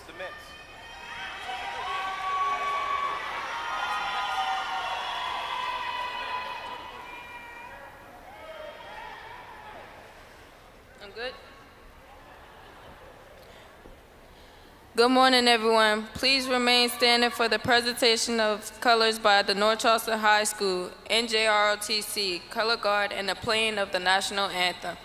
the mitts. I'm good. Good morning, everyone. Please remain standing for the presentation of colors by the North Charleston High School, NJROTC, Color Guard, and the playing of the National Anthem.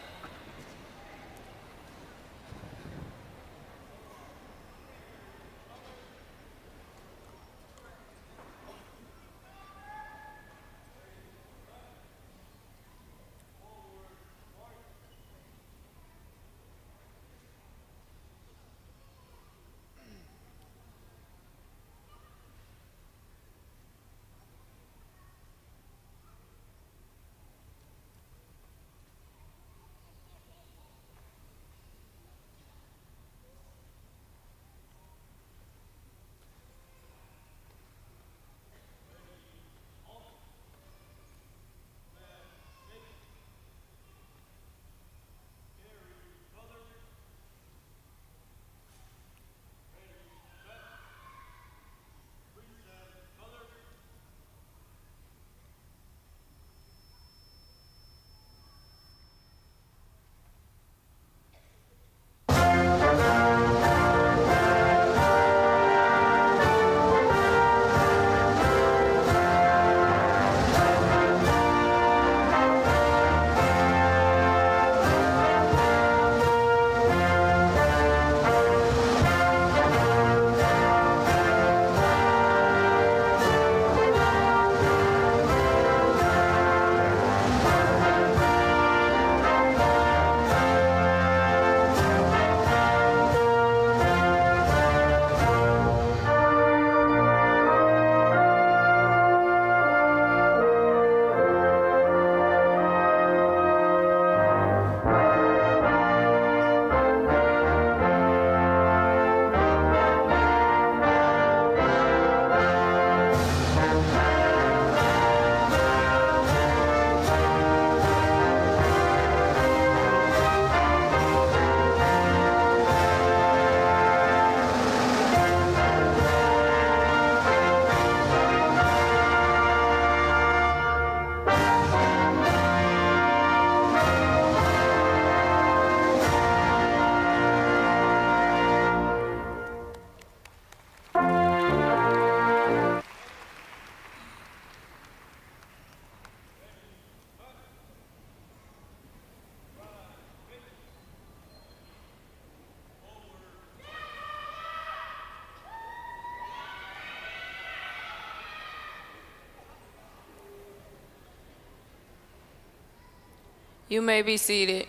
You may be seated.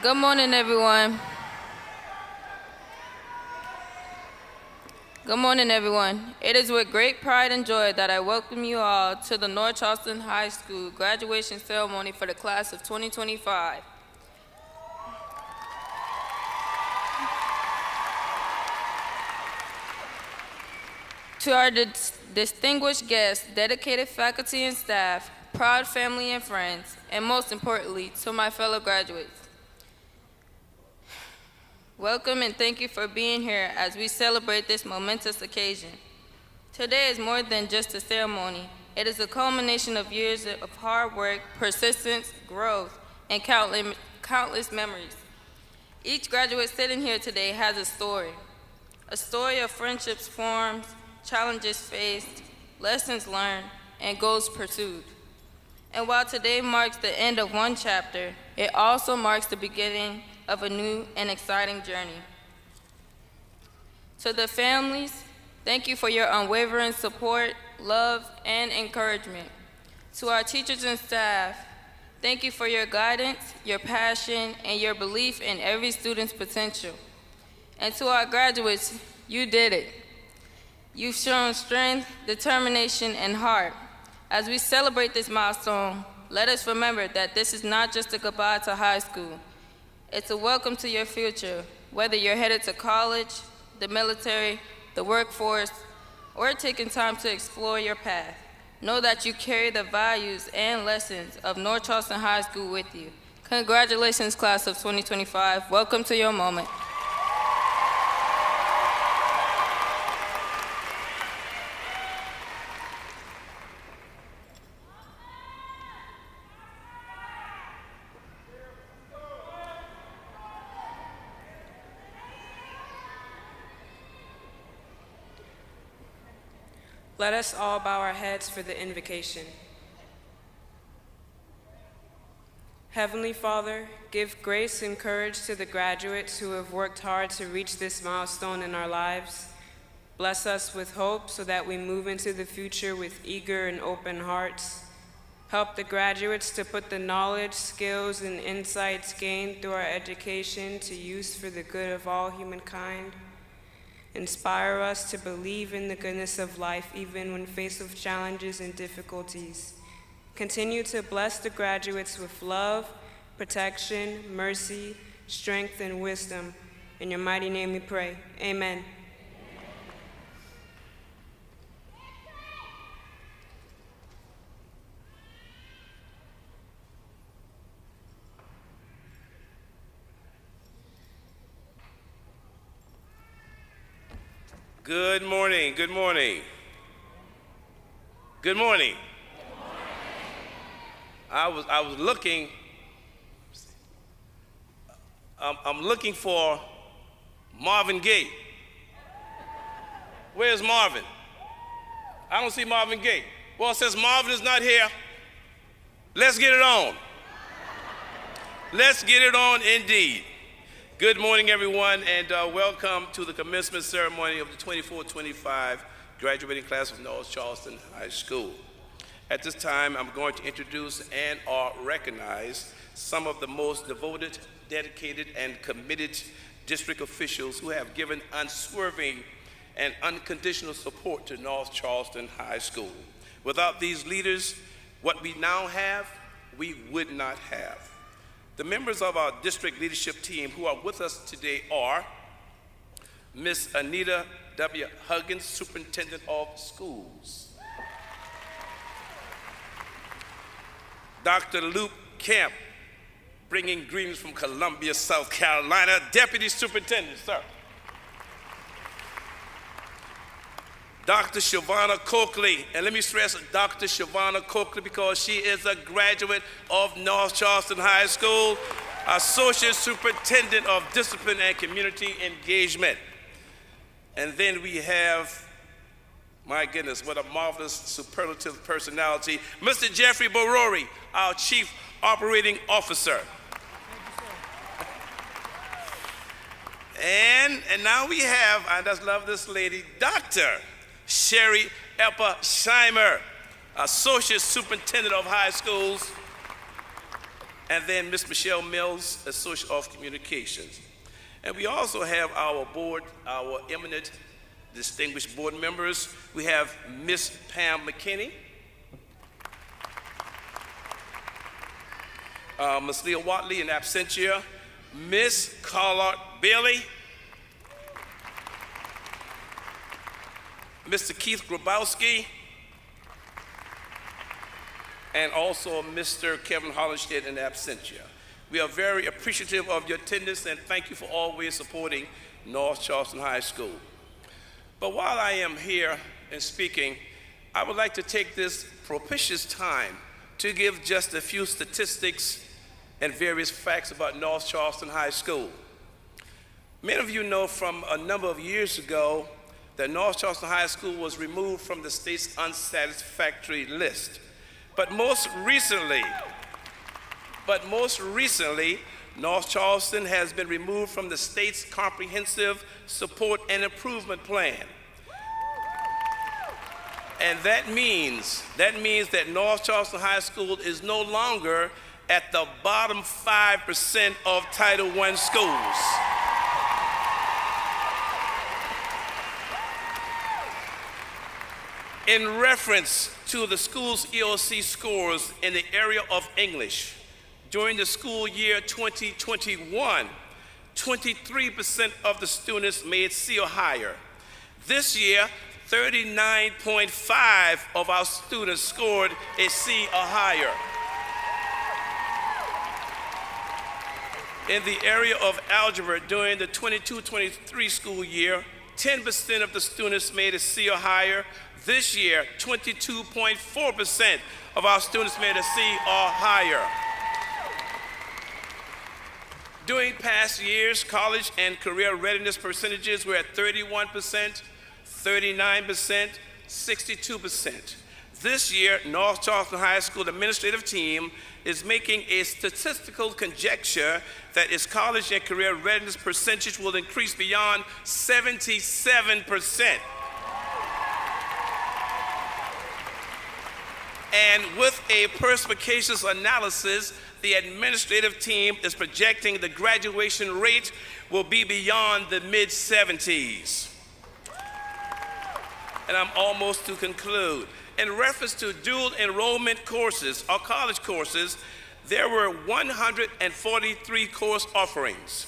Good morning, everyone. Good morning, everyone. It is with great pride and joy that I welcome you all to the North Charleston High School graduation ceremony for the class of 2025. To our distinguished guests, dedicated faculty and staff, proud family and friends, and most importantly, to my fellow graduates. Welcome and thank you for being here as we celebrate this momentous occasion. Today is more than just a ceremony. It is a culmination of years of hard work, persistence, growth, and countless memories. Each graduate sitting here today has a story of friendships formed, challenges faced, lessons learned, and goals pursued. And while today marks the end of one chapter, it also marks the beginning of a new and exciting journey. To the families, thank you for your unwavering support, love, and encouragement. To our teachers and staff, thank you for your guidance, your passion, and your belief in every student's potential. And to our graduates, you did it. You've shown strength, determination, and heart. As we celebrate this milestone, let us remember that this is not just a goodbye to high school. It's a welcome to your future, whether you're headed to college, the military, the workforce, or taking time to explore your path. Know that you carry the values and lessons of North Charleston High School with you. Congratulations, class of 2025. Welcome to your moment. Let us all bow our heads for the invocation. Heavenly Father, give grace and courage to the graduates who have worked hard to reach this milestone in our lives. Bless us with hope so that we move into the future with eager and open hearts. Help the graduates to put the knowledge, skills, and insights gained through our education to use for the good of all humankind. Inspire us to believe in the goodness of life even when faced with challenges and difficulties. Continue to bless the graduates with love, protection, mercy, strength, and wisdom. In your mighty name we pray. Amen. Good morning, good morning. Good morning. I was looking, I'm looking for Marvin Gaye. Where's Marvin? I don't see Marvin Gaye. Well, since Marvin is not here, let's get it on. Let's get it on indeed. Good morning, everyone, and welcome to the commencement ceremony of the 24-25 graduating class of North Charleston High School. At this time, I'm going to introduce and or recognize some of the most devoted, dedicated, and committed district officials who have given unswerving and unconditional support to North Charleston High School. Without these leaders, what we now have, we would not have. The members of our district leadership team who are with us today are Ms. Anita W. Huggins, Superintendent of Schools. Dr. Luke Camp, bringing greetings from Columbia, South Carolina, Deputy Superintendent, sir. Dr. Shavonna Coakley, and let me stress Dr. Shavonna Coakley because she is a graduate of North Charleston High School, Associate Superintendent of Discipline and Community Engagement. And then we have, my goodness, what a marvelous superlative personality, Mr. Jeffrey Borori, our Chief Operating Officer. And now we have, I just love this lady, Dr. Sherry Epper-Scheimer, Associate Superintendent of High Schools, and then Ms. Michelle Mills, Associate of Communications. And we also have our board, our eminent distinguished board members. We have Ms. Pam McKinney, Ms. Leah Watley in absentia, Ms. Carlotte Bailey, Mr. Keith Grabowski, and also Mr. Kevin Hollinshed in absentia. We are very appreciative of your attendance and thank you for always supporting North Charleston High School. But while I am here and speaking, I would like to take this propitious time to give just a few statistics and various facts about North Charleston High School. Many of you know from a number of years ago that North Charleston High School was removed from the state's unsatisfactory list. But most recently, North Charleston has been removed from the state's comprehensive support and improvement plan. And that means that North Charleston High School is no longer at the bottom 5% of Title I schools. In reference to the school's EOC scores in the area of English, During the school year 2021, 23% of the students made C or higher. This year, 39.5% of our students scored a C or higher. In the area of algebra, during the 22-23 school year, 10% of the students made a C or higher. This year, 22.4% of our students made a C or higher. During past years, college and career readiness percentages were at 31%, 39%, 62%. This year, North Charleston High School administrative team is making a statistical conjecture that its college and career readiness percentage will increase beyond 77%. And with a perspicacious analysis, the administrative team is projecting the graduation rate will be beyond the mid-70s. And I'm almost to conclude. In reference to dual enrollment courses or college courses, there were 143 course offerings.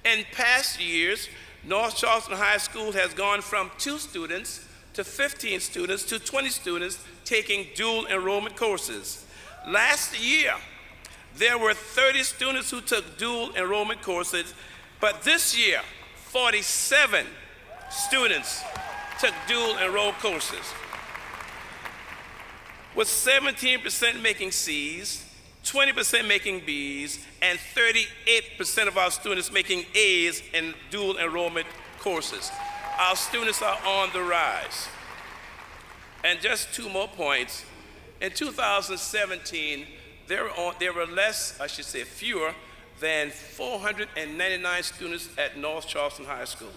In past years, North Charleston High School has gone from 2 students to 15 students to 20 students taking dual enrollment courses. Last year, there were 30 students who took dual enrollment courses, but this year, 47 students took dual enrolled courses, with 17% making C's, 20% making B's, and 38% of our students making A's in dual enrollment courses. Our students are on the rise. And just 2 more points. In 2017, there were fewer than 499 students at North Charleston High School.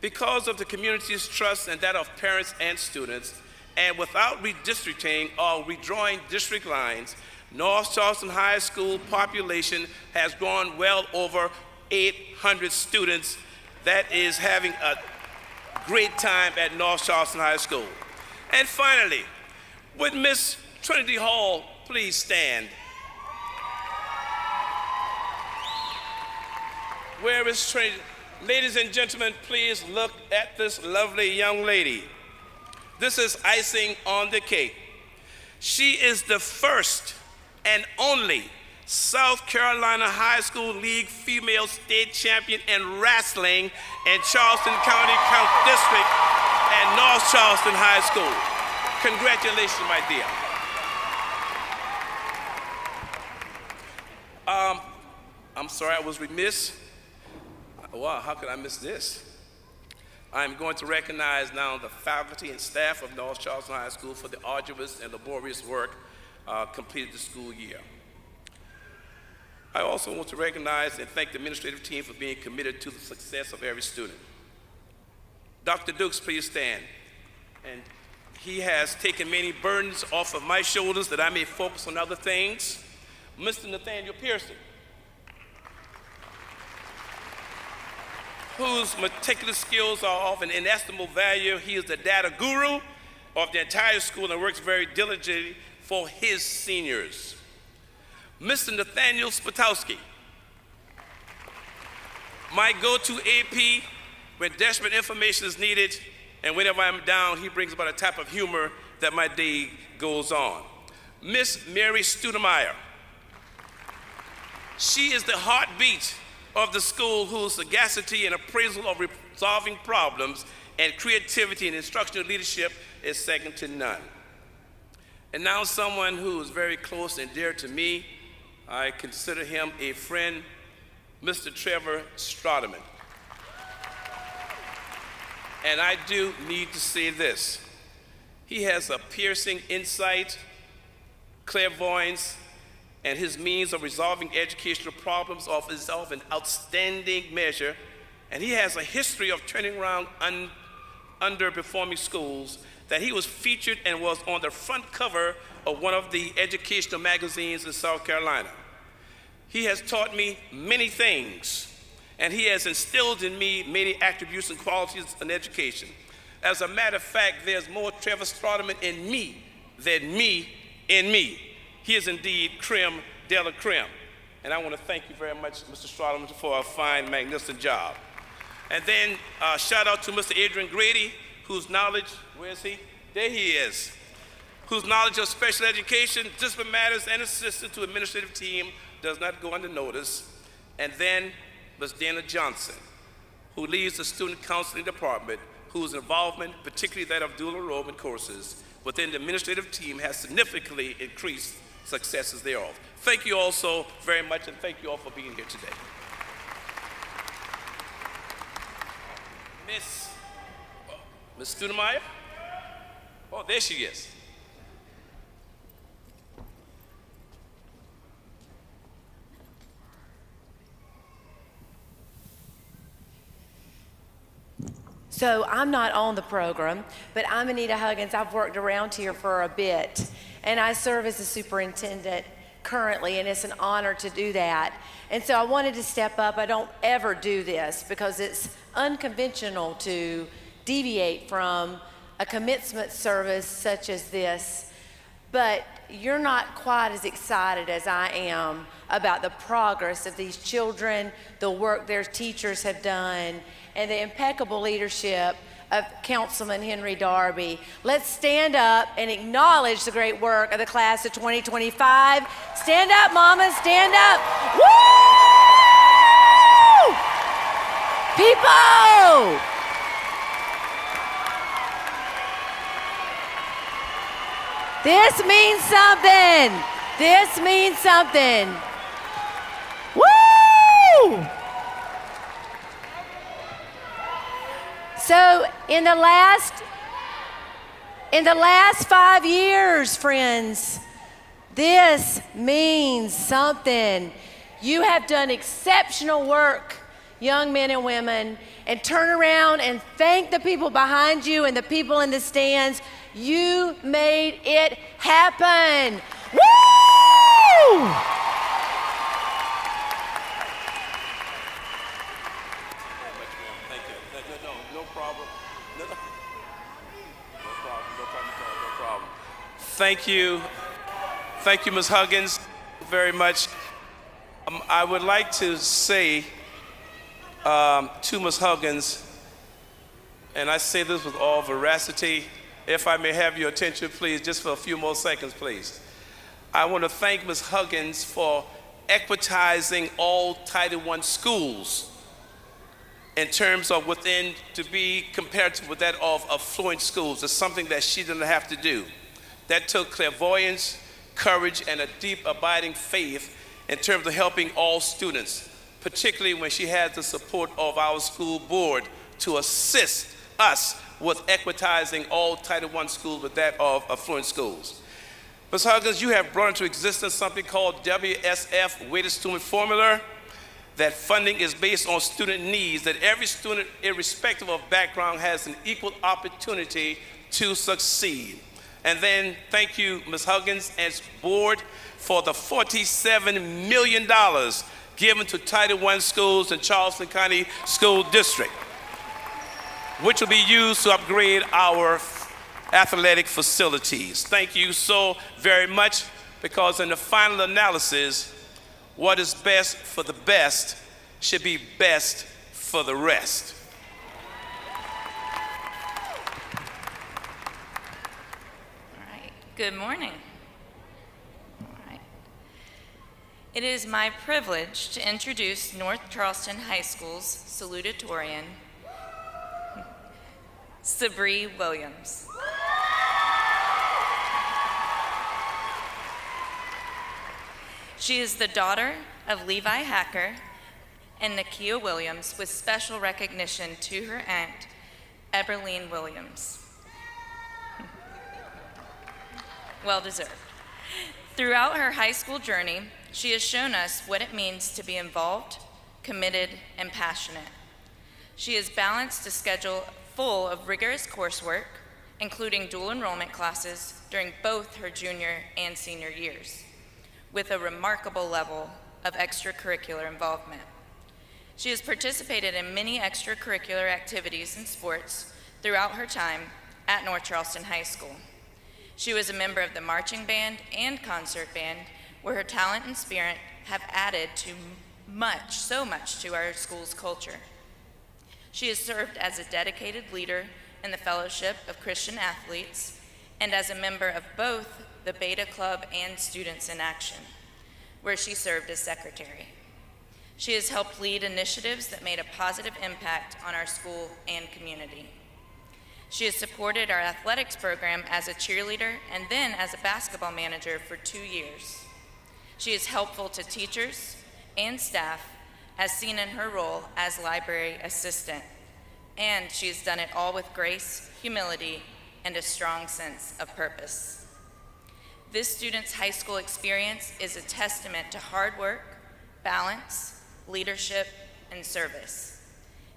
Because of the community's trust and that of parents and students, and without redistricting or redrawing district lines, North Charleston High School population has grown well over 800 students that is having a great time at North Charleston High School. And finally, would Miss Trinity Hall please stand? Where is Trinity? Ladies and gentlemen, please look at this lovely young lady. This is icing on the cake. She is the first and only South Carolina High School League female state champion in wrestling in Charleston County District at North Charleston High School. Congratulations, my dear. I'm sorry, I was remiss. Wow, how could I miss this? I'm going to recognize now the faculty and staff of North Charleston High School for the arduous and laborious work completed the school year. I also want to recognize and thank the administrative team for being committed to the success of every student. Dr. Dukes, please stand. And he has taken many burdens off of my shoulders that I may focus on other things. Mr. Nathaniel Pearson, whose meticulous skills are of an inestimable value. He is the data guru of the entire school and works very diligently for his seniors. Mr. Nathaniel Spatowski, my go-to AP when desperate information is needed, and whenever I'm down, he brings about a type of humor that my day goes on. Miss Mary Studemeyer, she is the heartbeat of the school, whose sagacity and appraisal of resolving problems and creativity and instructional leadership is second to none. And now someone who is very close and dear to me, I consider him a friend, Mr. Trevor Stroderman. And I do need to say this. He has a piercing insight, clairvoyance, and his means of resolving educational problems is of an outstanding measure, and he has a history of turning around underperforming schools that he was featured and was on the front cover of one of the educational magazines in South Carolina. He has taught me many things, and he has instilled in me many attributes and qualities in education. As a matter of fact, there's more Trevor Stroderman in me than me in me. He is indeed creme de la creme. And I want to thank you very much, Mr. Strotherman, for a fine, magnificent job. And then shout out to Mr. Adrian Grady, whose knowledge, where is he? There he is. Whose knowledge of special education, discipline matters, and assistance to administrative team does not go unnoticed. And then Ms. Dana Johnson, who leads the student counseling department, whose involvement, particularly that of dual enrollment courses, within the administrative team has significantly increased successes thereof. Thank you all so very much, and thank you all for being here today. Miss Studemeyer? Oh, there she is. So I'm not on the program, but I'm Anita Huggins. I've worked around here for a bit, and I serve as a superintendent currently, and it's an honor to do that. And so I wanted to step up. I don't ever do this because it's unconventional to deviate from a commencement service such as this. But you're not quite as excited as I am about the progress of these children, the work their teachers have done, and the impeccable leadership of Councilman Henry Darby. Let's stand up and acknowledge the great work of the class of 2025. Stand up, mama, stand up. Woo! People! This means something. This means something. Woo! So in the last 5 years, friends, this means something. You have done exceptional work, young men and women, and turn around and thank the people behind you and the people in the stands. You made it happen. Woo! Thank you, Ms. Huggins, very much. I would like to say to Ms. Huggins, and I say this with all veracity, if I may have your attention, please, just for a few more seconds, please. I want to thank Ms. Huggins for equitizing all Title I schools in terms of within to be comparative with that of affluent schools. It's something that she didn't have to do. That took clairvoyance, courage, and a deep abiding faith in terms of helping all students, particularly when she had the support of our school board to assist us with equitizing all Title I schools with that of affluent schools. Ms. Huggins, you have brought into existence something called WSF, Weighted Student Formula, that funding is based on student needs, that every student, irrespective of background, has an equal opportunity to succeed. And then thank you, Ms. Huggins and board, for the $47 million given to Title I schools in Charleston County School District, which will be used to upgrade our athletic facilities. Thank you so very much, because in the final analysis, what is best for the best should be best for the rest. Good morning. All right. It is my privilege to introduce North Charleston High School's salutatorian, Sabree Williams. She is the daughter of Levi Hacker and Nakia Williams, with special recognition to her aunt, Eberline Williams. Well deserved. Throughout her high school journey, she has shown us what it means to be involved, committed, and passionate. She has balanced a schedule full of rigorous coursework, including dual enrollment classes during both her junior and senior years, with a remarkable level of extracurricular involvement. She has participated in many extracurricular activities and sports throughout her time at North Charleston High School. She was a member of the marching band and concert band, where her talent and spirit have added to so much to our school's culture. She has served as a dedicated leader in the Fellowship of Christian Athletes and as a member of both the Beta Club and Students in Action, where she served as secretary. She has helped lead initiatives that made a positive impact on our school and community. She has supported our athletics program as a cheerleader and then as a basketball manager for 2 years. She is helpful to teachers and staff, as seen in her role as library assistant, and she has done it all with grace, humility, and a strong sense of purpose. This student's high school experience is a testament to hard work, balance, leadership, and service.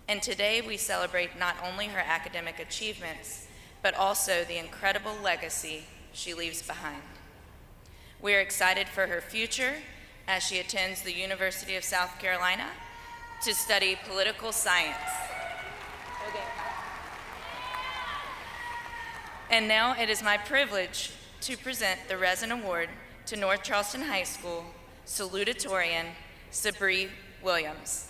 And today we celebrate not only her academic achievements, but also the incredible legacy she leaves behind. We are excited for her future as she attends the University of South Carolina to study political science. And now it is my privilege to present the Resin Award to North Charleston High School Salutatorian Sabree Williams.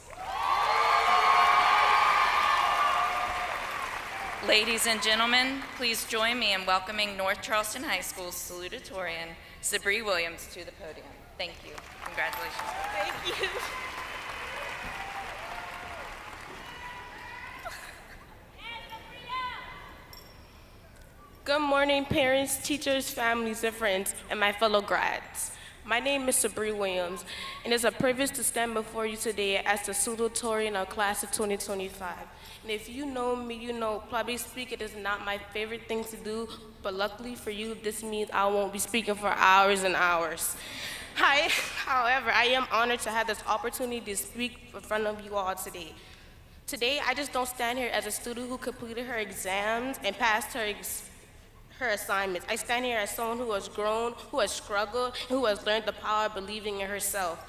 Ladies and gentlemen, please join me in welcoming North Charleston High School's Salutatorian Sabree Williams to the podium. Thank you. Congratulations. Thank you. Good morning, parents, teachers, families, and friends, and my fellow grads. My name is Sabree Williams, and it's a privilege to stand before you today as the Salutatorian of class of 2025. And if you know me, you know public speaking is not my favorite thing to do, but luckily for you, this means I won't be speaking for hours and hours. However, I am honored to have this opportunity to speak in front of you all today. Today, I just don't stand here as a student who completed her exams and passed her assignments. I stand here as someone who has grown, who has struggled, and who has learned the power of believing in herself,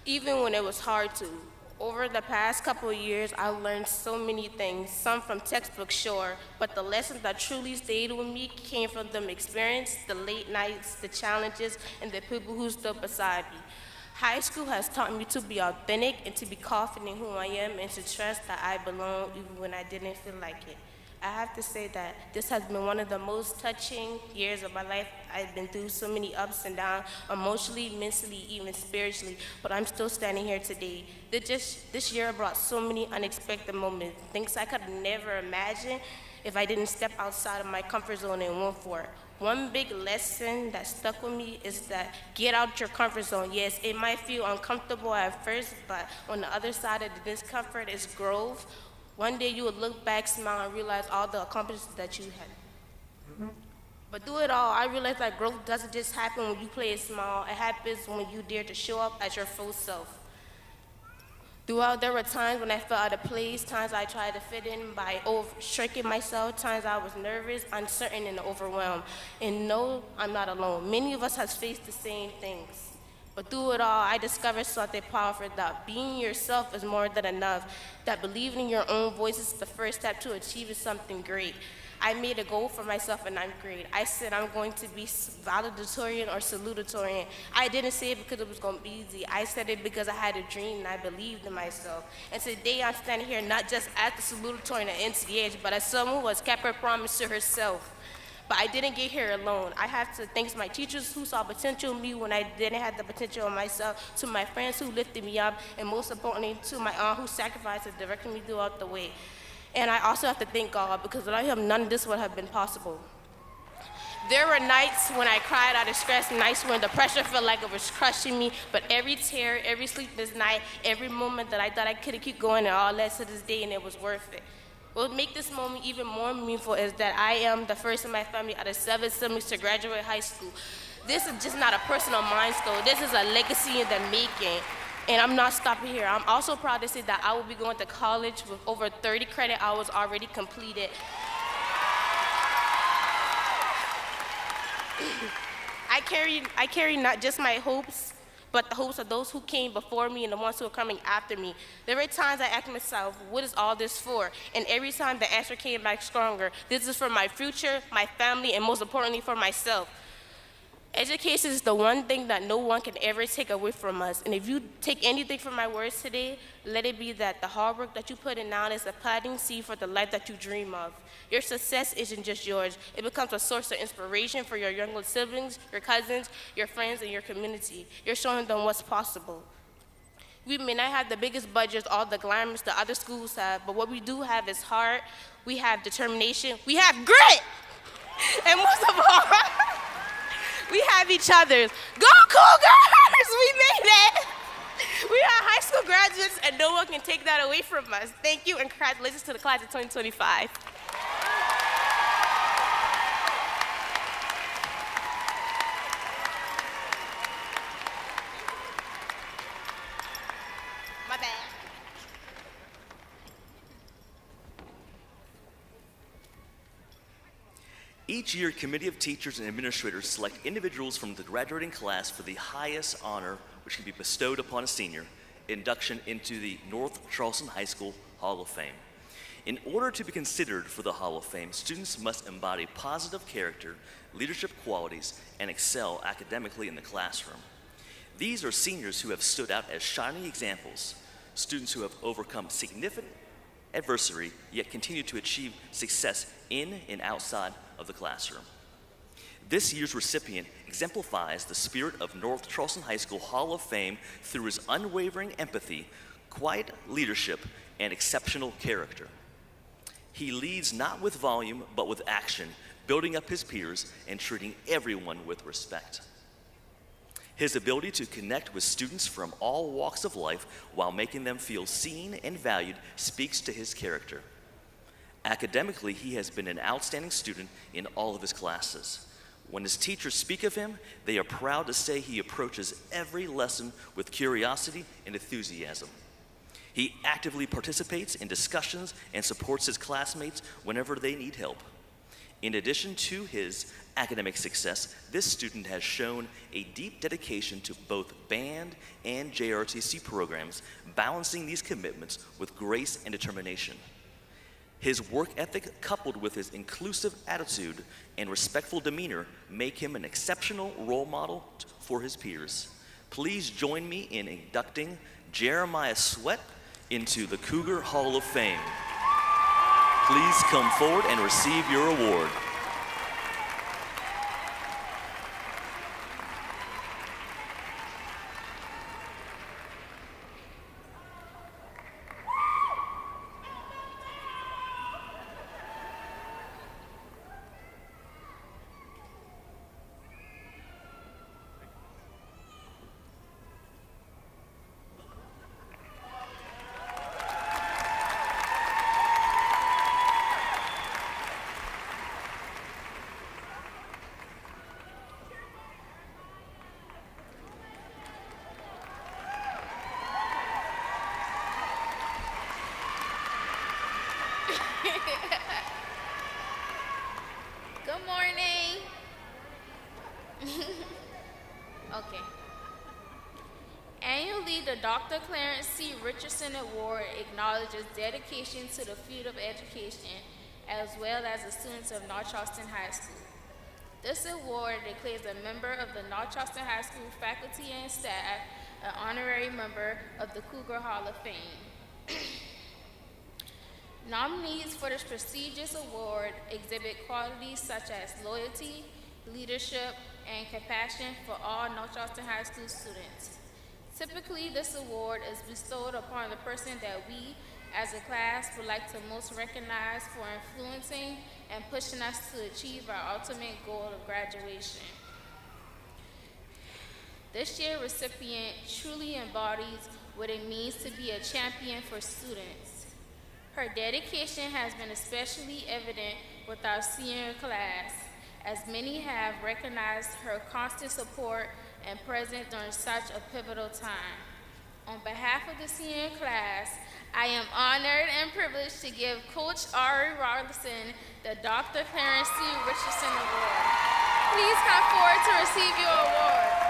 even when it was hard to. Over the past couple of years, I learned so many things, some from textbooks, sure, but the lessons that truly stayed with me came from the experience, the late nights, the challenges, and the people who stood beside me. High school has taught me to be authentic and to be confident in who I am and to trust that I belong even when I didn't feel like it. I have to say that this has been one of the most touching years of my life. I've been through so many ups and downs, emotionally, mentally, even spiritually, but I'm still standing here today. This year brought so many unexpected moments, things I could never imagine if I didn't step outside of my comfort zone and went for it. One big lesson that stuck with me is that get out your comfort zone. Yes, it might feel uncomfortable at first, but on the other side of the discomfort is growth. One day you will look back, smile, and realize all the accomplishments that you had. But through it all, I realized that growth doesn't just happen when you play it small. It happens when you dare to show up as your full self. Throughout, there were times when I felt out of place, times I tried to fit in by shrinking myself, times I was nervous, uncertain, and overwhelmed. And no, I'm not alone. Many of us have faced the same things. But through it all, I discovered something powerful, that being yourself is more than enough, that believing in your own voice is the first step to achieving something great. I made a goal for myself in ninth grade. I said I'm going to be valedictorian or salutatorian. I didn't say it because it was going to be easy. I said it because I had a dream and I believed in myself. And today I'm standing here not just as the salutatorian at NCH, but as someone who has kept her promise to herself. But I didn't get here alone. I have to thank my teachers who saw potential in me when I didn't have the potential in myself, to my friends who lifted me up, and most importantly, to my aunt who sacrificed and directed me throughout the way. And I also have to thank God, because without him, none of this would have been possible. There were nights when I cried out of stress, nights when the pressure felt like it was crushing me, but every tear, every sleepless night, every moment that I thought I couldn't keep going, it all led to this day, and it was worth it. What would make this moment even more meaningful is that I am the first in my family out of 7 siblings to graduate high school. This is just not a personal milestone. This is a legacy in the making. And I'm not stopping here. I'm also proud to say that I will be going to college with over 30 credit hours already completed. I carry not just my hopes, but the hopes of those who came before me and the ones who are coming after me. There were times I asked myself, what is all this for? And every time the answer came back stronger. This is for my future, my family, and most importantly for myself. Education is the one thing that no one can ever take away from us. And if you take anything from my words today, let it be that the hard work that you put in now is a planting seed for the life that you dream of. Your success isn't just yours. It becomes a source of inspiration for your younger siblings, your cousins, your friends, and your community. You're showing them what's possible. We may not have the biggest budgets, all the glamours the other schools have, but what we do have is heart, we have determination, we have grit, and most of all, we have each other's. Go Cougars! We made it! We are high school graduates, and no one can take that away from us. Thank you, and congratulations to the class of 2025. My bad. Each year, Committee of Teachers and Administrators select individuals from the graduating class for the highest honor which can be bestowed upon a senior, induction into the North Charleston High School Hall of Fame. In order to be considered for the Hall of Fame, students must embody positive character, leadership qualities, and excel academically in the classroom. These are seniors who have stood out as shining examples, students who have overcome significant adversity, yet continue to achieve success in and outside of the classroom. This year's recipient exemplifies the spirit of North Charleston High School Hall of Fame through his unwavering empathy, quiet leadership, and exceptional character. He leads not with volume, but with action, building up his peers and treating everyone with respect. His ability to connect with students from all walks of life while making them feel seen and valued speaks to his character. Academically, he has been an outstanding student in all of his classes. When his teachers speak of him, they are proud to say he approaches every lesson with curiosity and enthusiasm. He actively participates in discussions and supports his classmates whenever they need help. In addition to his academic success, this student has shown a deep dedication to both band and JROTC programs, balancing these commitments with grace and determination. His work ethic, coupled with his inclusive attitude and respectful demeanor, make him an exceptional role model for his peers. Please join me in inducting Jeremiah Sweat into the Cougar Hall of Fame. Please come forward and receive your award. Good morning. Okay. Annually, the Dr. Clarence C. Richardson Award acknowledges dedication to the field of education as well as the students of North Charleston High School. This award declares a member of the North Charleston High School faculty and staff an honorary member of the Cougar Hall of Fame. Nominees for this prestigious award exhibit qualities such as loyalty, leadership, and compassion for all North Charleston High School students. Typically, this award is bestowed upon the person that we, as a class, would like to most recognize for influencing and pushing us to achieve our ultimate goal of graduation. This year's recipient truly embodies what it means to be a champion for students. Her dedication has been especially evident with our senior class, as many have recognized her constant support and presence during such a pivotal time. On behalf of the senior class, I am honored and privileged to give Coach Ari Robinson the Dr. Clarence C. Richardson Award. Please come forward to receive your award.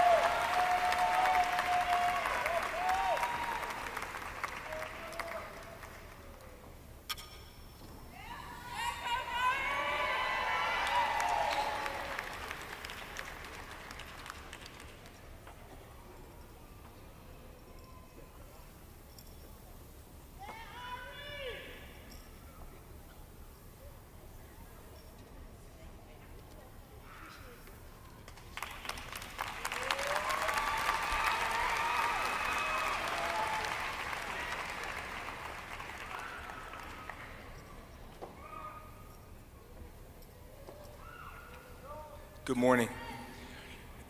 Good morning.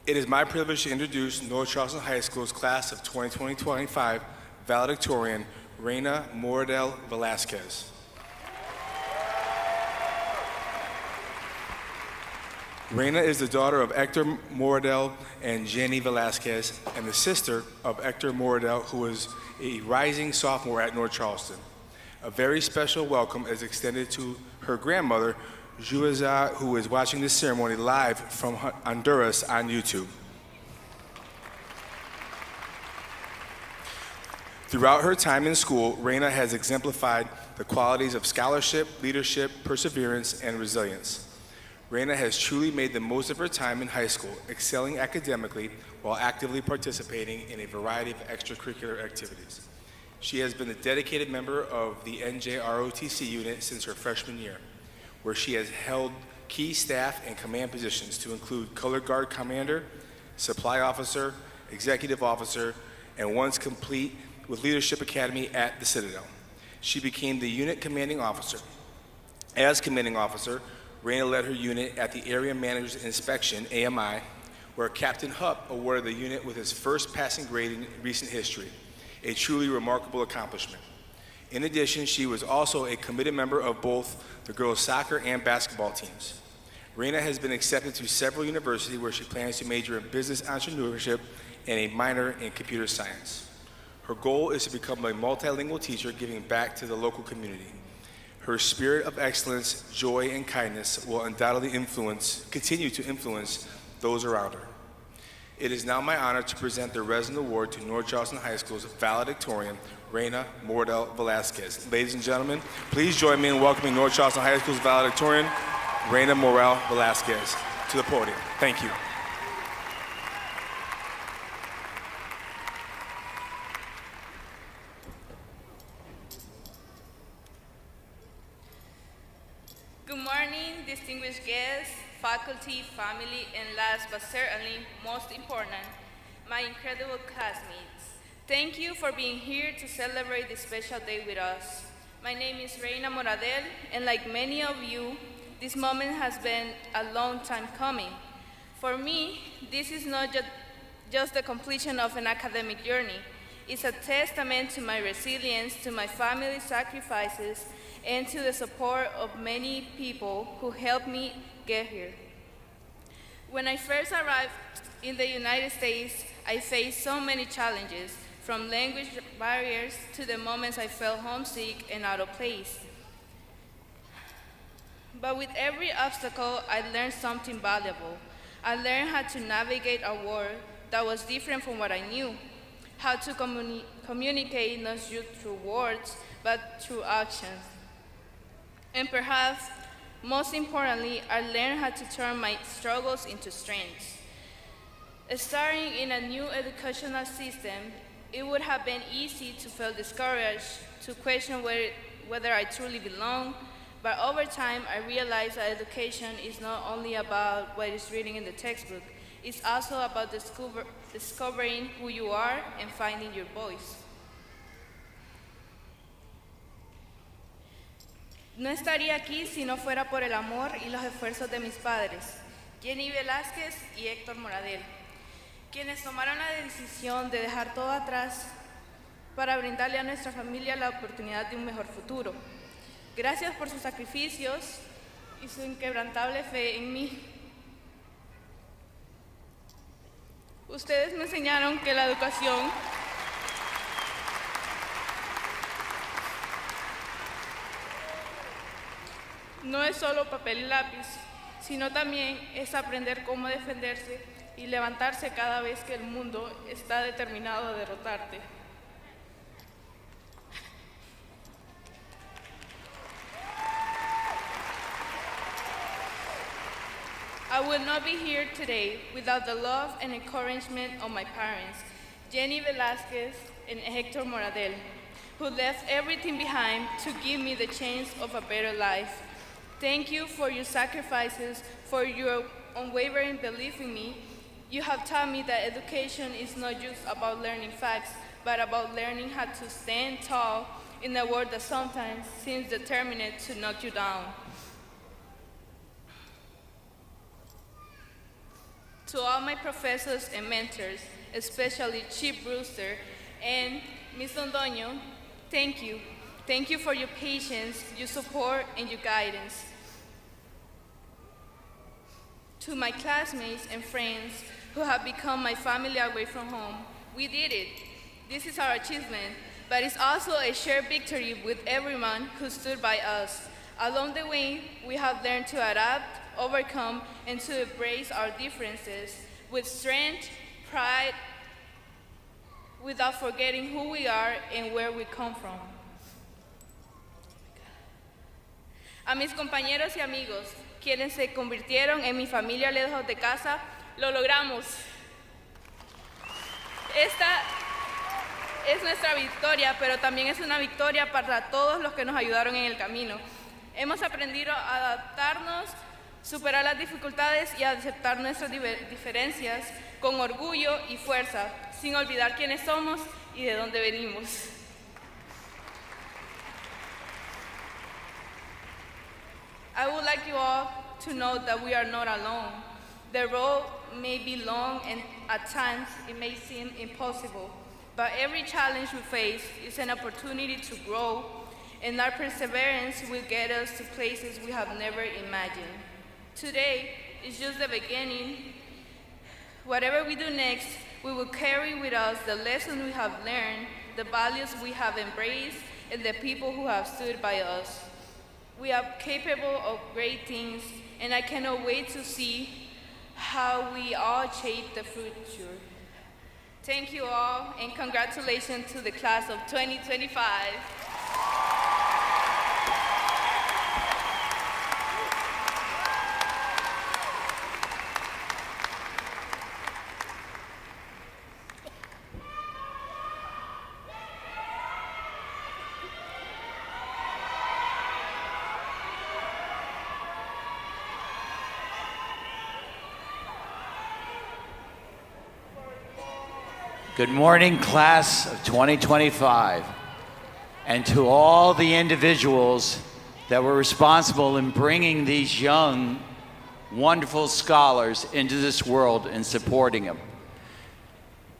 It is my privilege to introduce North Charleston High School's class of 2020-25 valedictorian, Reina Moradel Velasquez. Reina is the daughter of Hector Moradel and Jenny Velasquez, and the sister of Hector Moradel, who is a rising sophomore at North Charleston. A very special welcome is extended to her grandmother, Juaza, who is watching this ceremony live from Honduras on YouTube. Throughout her time in school, Reina has exemplified the qualities of scholarship, leadership, perseverance, and resilience. Reina has truly made the most of her time in high school, excelling academically while actively participating in a variety of extracurricular activities. She has been a dedicated member of the NJROTC unit since her freshman year, where she has held key staff and command positions to include Color Guard Commander, Supply Officer, Executive Officer, and once complete with Leadership Academy at the Citadel. She became the unit commanding officer. As commanding officer, Reina led her unit at the Area Manager's Inspection, AMI, where Captain Hupp awarded the unit with his first passing grade in recent history, a truly remarkable accomplishment. In addition, she was also a committed member of both the girls' soccer and basketball teams. Reina has been accepted to several universities where she plans to major in business entrepreneurship and a minor in computer science. Her goal is to become a multilingual teacher giving back to the local community. Her spirit of excellence, joy, and kindness will undoubtedly continue to influence those around her. It is now my honor to present the Resident Award to North Charleston High School's valedictorian, Reina Moradel Velasquez. Ladies and gentlemen, please join me in welcoming North Charleston High School's valedictorian, Reina Moradel Velasquez, to the podium. Thank you. Good morning, distinguished guests, faculty, family, and last but certainly most important, my incredible classmates. Thank you for being here to celebrate this special day with us. My name is Reina Moradel, and like many of you, this moment has been a long time coming. For me, this is not just the completion of an academic journey. It's a testament to my resilience, to my family's sacrifices, and to the support of many people who helped me get here. When I first arrived in the United States, I faced so many challenges, from language barriers to the moments I felt homesick and out of place. But with every obstacle, I learned something valuable. I learned how to navigate a world that was different from what I knew, how to communicate not just through words, but through actions. And perhaps, most importantly, I learned how to turn my struggles into strengths. Starting in a new educational system, it would have been easy to feel discouraged, to question whether I truly belong, but over time, I realized that education is not only about what is written in the textbook, it's also about discovering who you are and finding your voice. No estaría aquí si no fuera por el amor y los esfuerzos de mis padres, Jenny Velázquez y Héctor Moradel, quienes tomaron la decisión de dejar todo atrás para brindarle a nuestra familia la oportunidad de un mejor futuro. Gracias por sus sacrificios y su inquebrantable fe en mí. Ustedes me enseñaron que la educación no es solo papel y lápiz, sino también es aprender cómo defenderse y levantarse cada vez que el mundo está determinado a derrotarte. I would not be here today without the love and encouragement of my parents, Jenny Velázquez and Hector Moradel, who left everything behind to give me the chance of a better life. Thank you for your sacrifices, for your unwavering belief in me. You have taught me that education is not just about learning facts, but about learning how to stand tall in a world that sometimes seems determined to knock you down. To all my professors and mentors, especially Chief Brewster and Ms. Londoño, thank you. Thank you for your patience, your support, and your guidance. To my classmates and friends who have become my family away from home, we did it. This is our achievement, but it's also a shared victory with everyone who stood by us. Along the way, we have learned to adapt, overcome, and to embrace our differences with strength, pride, without forgetting who we are and where we come from. A mis compañeros y amigos, quienes se convirtieron en mi familia lejos de casa, lo logramos. Esta es nuestra victoria, pero también es una victoria para todos los que nos ayudaron en el camino. Hemos aprendido a adaptarnos, superar las dificultades y a aceptar nuestras diferencias con orgullo y fuerza, sin olvidar quiénes somos y de dónde venimos. I would like you all to know that we are not alone. The road may be long and at times it may seem impossible, but every challenge we face is an opportunity to grow, and our perseverance will get us to places we have never imagined. Today is just the beginning. Whatever we do next, we will carry with us the lessons we have learned, the values we have embraced, and the people who have stood by us. We are capable of great things, and I cannot wait to see how we all shape the future. Thank you all, and congratulations to the class of 2025. Good morning, class of 2025, and to all the individuals that were responsible in bringing these young, wonderful scholars into this world and supporting them.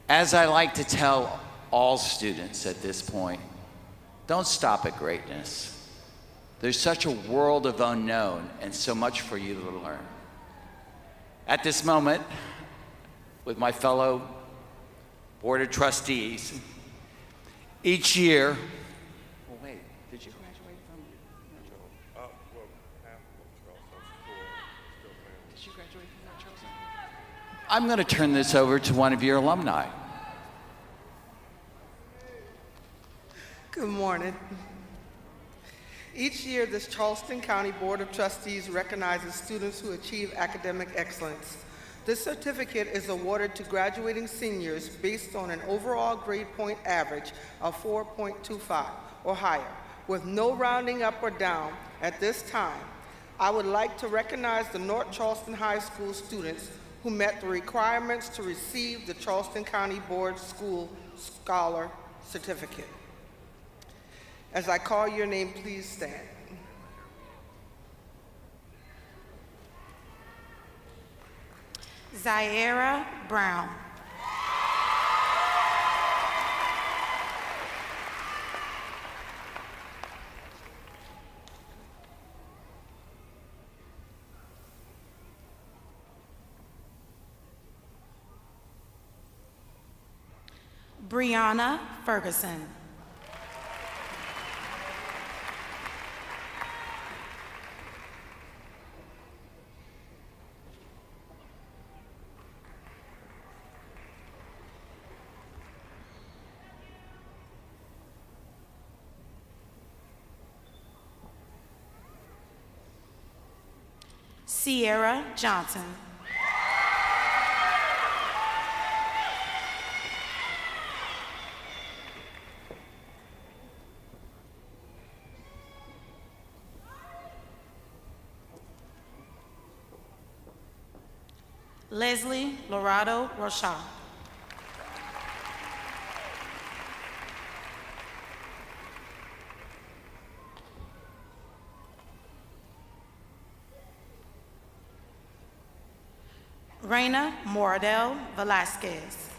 As I like to tell all students at this point, don't stop at greatness. There's such a world of unknown and so much for you to learn. At this moment, with my fellow Board of Trustees, each year, oh wait, did you graduate from? Did you graduate from that, Charleston? I'm going to turn this over to one of your alumni. Good morning. Each year, this Charleston County Board of Trustees recognizes students who achieve academic excellence. This certificate is awarded to graduating seniors based on an overall grade point average of 4.25 or higher, with no rounding up or down. At this time, I would like to recognize the North Charleston High School students who met the requirements to receive the Charleston County Board School Scholar Certificate. As I call your name, please stand. Zaira Brown. Brianna Ferguson. Sierra Johnson. Leslie Lorado Rochelle. Reina Mordell Velasquez.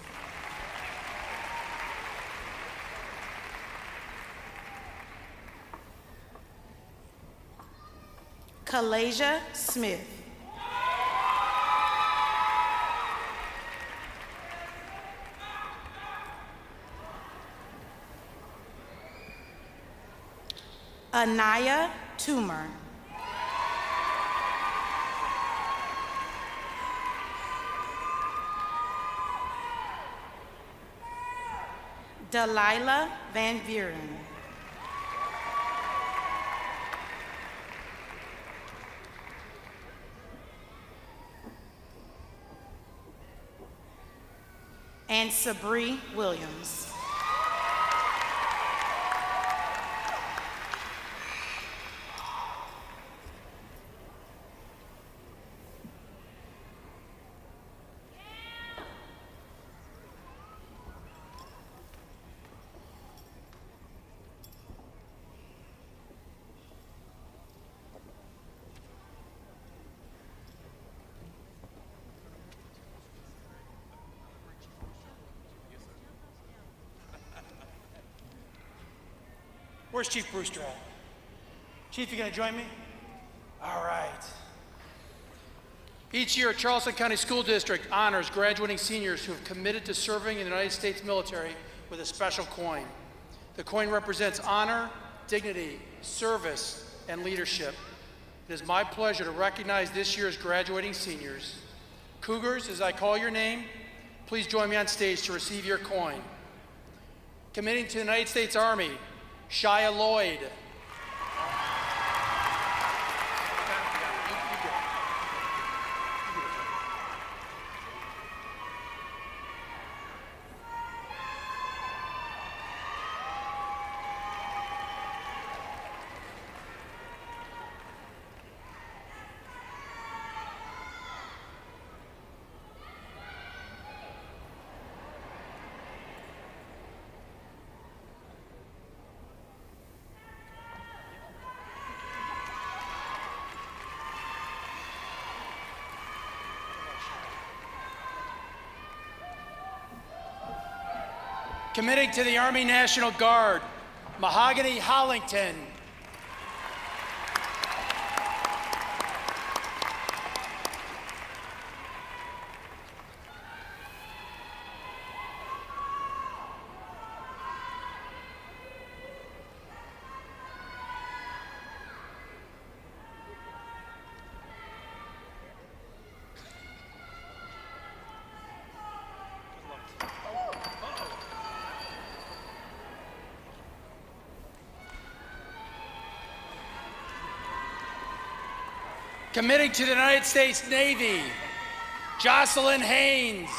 Kalasia Smith. Anaya Toomer. Delilah Van Buren. And Sabree Williams. Where's Chief Brewster at? Chief, you gonna join me? All right. Each year, Charleston County School District honors graduating seniors who have committed to serving in the United States military with a special coin. The coin represents honor, dignity, service, and leadership. It is my pleasure to recognize this year's graduating seniors. Cougars, as I call your name, please join me on stage to receive your coin. Committing to the United States Army, Shia Lloyd. Committing to the Army National Guard, Mahogany Hollington. Committing to the United States Navy, Jocelyn Haynes.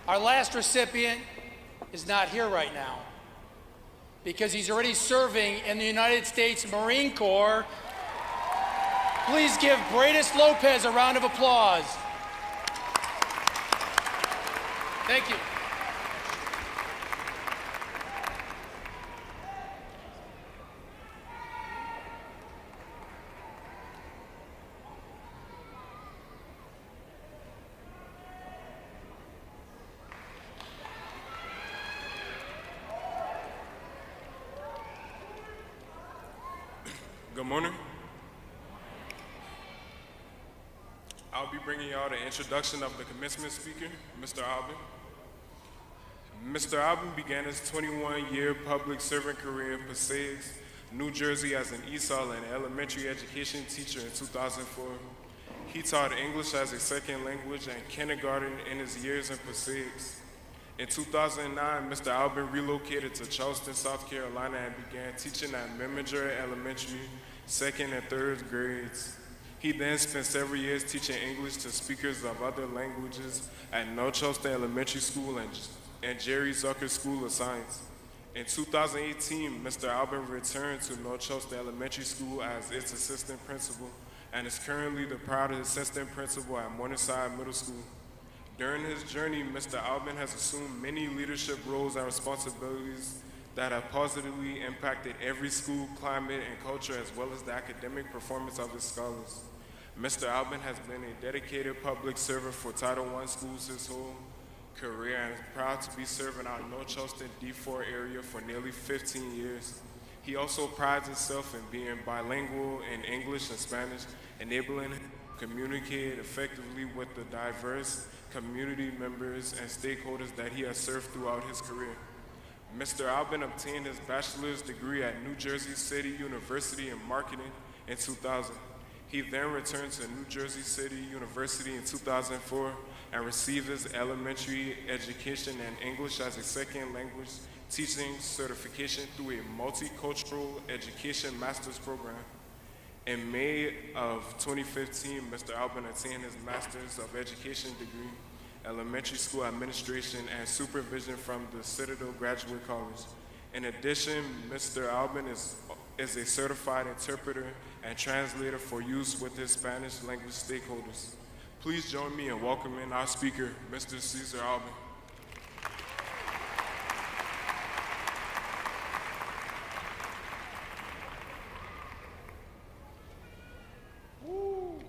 Our last recipient is not here right now because he's already serving in the United States Marine Corps. Please give Bradis Lopez a round of applause. Thank you. Good morning. I'll be bringing y'all the introduction of the commencement speaker, Mr. Albin. Mr. Albin began his 21-year public servant career in Passaic, New Jersey as an ESOL and elementary education teacher in 2004. He taught English as a second language and kindergarten in his years in Passaic. In 2009, Mr. Albin relocated to Charleston, South Carolina and began teaching at Memminger Elementary, second and third grades. He then spent several years teaching English to speakers of other languages at North Charleston Elementary School and Jerry Zucker School of Science. In 2018, Mr. Albin returned to North Charleston Elementary School as its assistant principal and is currently the proud assistant principal at Morningside Middle School. During his journey, Mr. Albin has assumed many leadership roles and responsibilities that have positively impacted every school climate and culture, as well as the academic performance of his scholars. Mr. Albin has been a dedicated public servant for Title I schools his whole career and is proud to be serving our North Charleston D4 area for nearly 15 years. He also prides himself in being bilingual in English and Spanish, enabling him to communicate effectively with the diverse community members and stakeholders that he has served throughout his career. Mr. Albin obtained his bachelor's degree at New Jersey City University in marketing in 2000. He then returned to New Jersey City University in 2004 and received his elementary education in English as a second language teaching certification through a multicultural education master's program. In May of 2015, Mr. Albin attained his Master's of Education degree, Elementary School Administration and Supervision from the Citadel Graduate College. In addition, Mr. Albin is a certified interpreter and translator for use with his Spanish language stakeholders. Please join me in welcoming our speaker, Mr. Cesar Albin.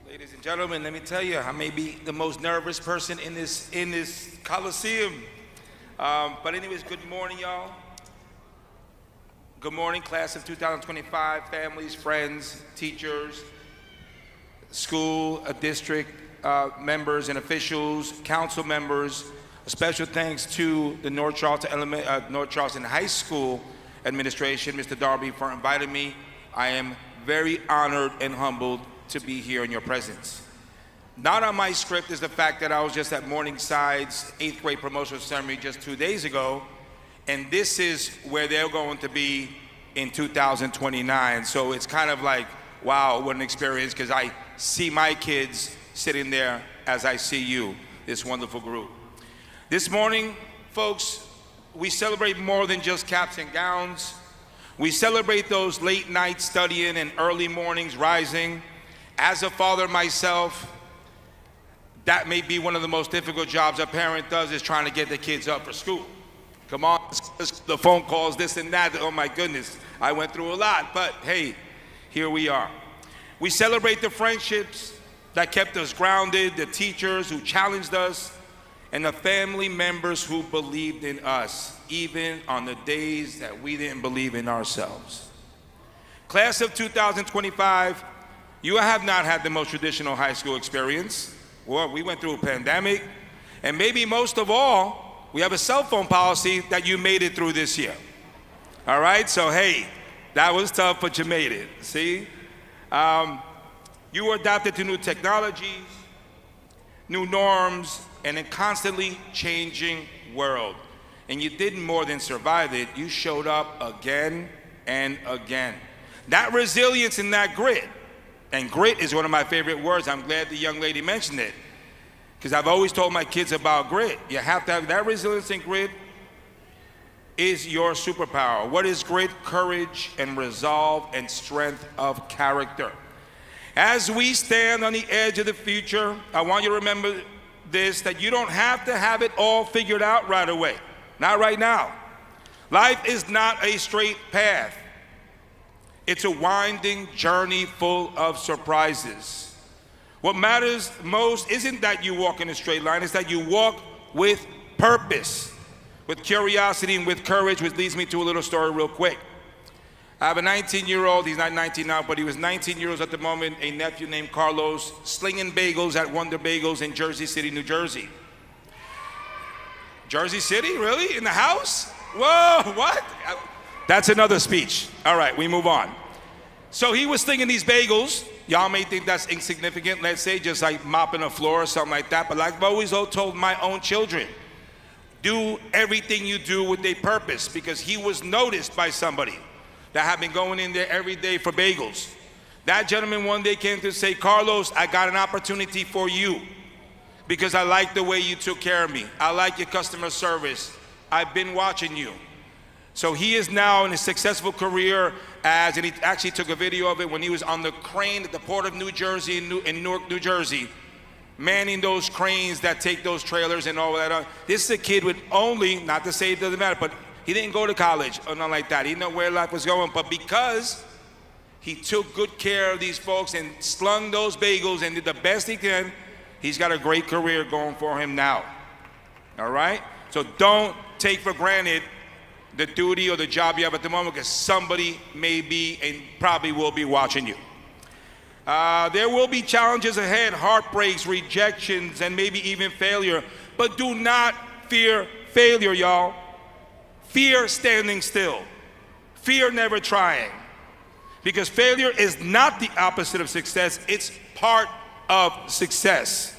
Ladies and gentlemen, let me tell you, I may be the most nervous person in this Coliseum. But anyways, good morning, y'all. Good morning, class of 2025, families, friends, teachers, school, district members and officials, council members. A special thanks to the North Charleston High School administration, Mr. Darby, for inviting me. I am very honored and humbled to be here in your presence. Not on my script is the fact that I was just at Morningside's 8th grade promotional ceremony just 2 days ago, and this is where they're going to be in 2029. So it's kind of like, wow, what an experience, because I see my kids sitting there as I see you, this wonderful group. This morning, folks, we celebrate more than just caps and gowns. We celebrate those late nights studying and early mornings rising. As a father myself, that may be one of the most difficult jobs a parent does, is trying to get the kids up for school. Come on, the phone calls, this and that. Oh my goodness, I went through a lot, but hey, here we are. We celebrate the friendships that kept us grounded, the teachers who challenged us, and the family members who believed in us, even on the days that we didn't believe in ourselves. Class of 2025, you have not had the most traditional high school experience. Well, we went through a pandemic, and maybe most of all, we have a cell phone policy that you made it through this year. All right, so hey, that was tough, but you made it, see? You were adapted to new technologies, new norms, and a constantly changing world. And you didn't more than survive it, you showed up again and again. That resilience and that grit, and grit is one of my favorite words. I'm glad the young lady mentioned it, because I've always told my kids about grit. You have to have that resilience, and grit is your superpower. What is grit? Courage and resolve and strength of character. As we stand on the edge of the future, I want you to remember this, that you don't have to have it all figured out right away. Not right now. Life is not a straight path. It's a winding journey full of surprises. What matters most isn't that you walk in a straight line, it's that you walk with purpose, with curiosity and with courage, which leads me to a little story real quick. I have a 19-year-old, he's not 19 now, but he was 19 years at the moment, a nephew named Carlos, slinging bagels at Wonder Bagels in Jersey City, New Jersey. Jersey City, really? In the house? Whoa, what? That's another speech. All right, we move on. So he was slinging these bagels. Y'all may think that's insignificant, let's say just like mopping a floor or something like that, but like I've always told my own children, do everything you do with a purpose, because he was noticed by somebody that had been going in there every day for bagels. That gentleman one day came to say, Carlos, I got an opportunity for you because I like the way you took care of me. I like your customer service. I've been watching you. So he is now in a successful career and he actually took a video of it when he was on the crane at the Port of New Jersey in Newark, New Jersey, manning those cranes that take those trailers and all that. This is a kid with only, not to say it doesn't matter, but he didn't go to college or nothing like that. He didn't know where life was going, but because he took good care of these folks and slung those bagels and did the best he can, he's got a great career going for him now. All right? So don't take for granted the duty or the job you have at the moment, because somebody may be and probably will be watching you. There will be challenges ahead, heartbreaks, rejections, and maybe even failure. But do not fear failure, y'all. Fear standing still. Fear never trying. Because failure is not the opposite of success, it's part of success.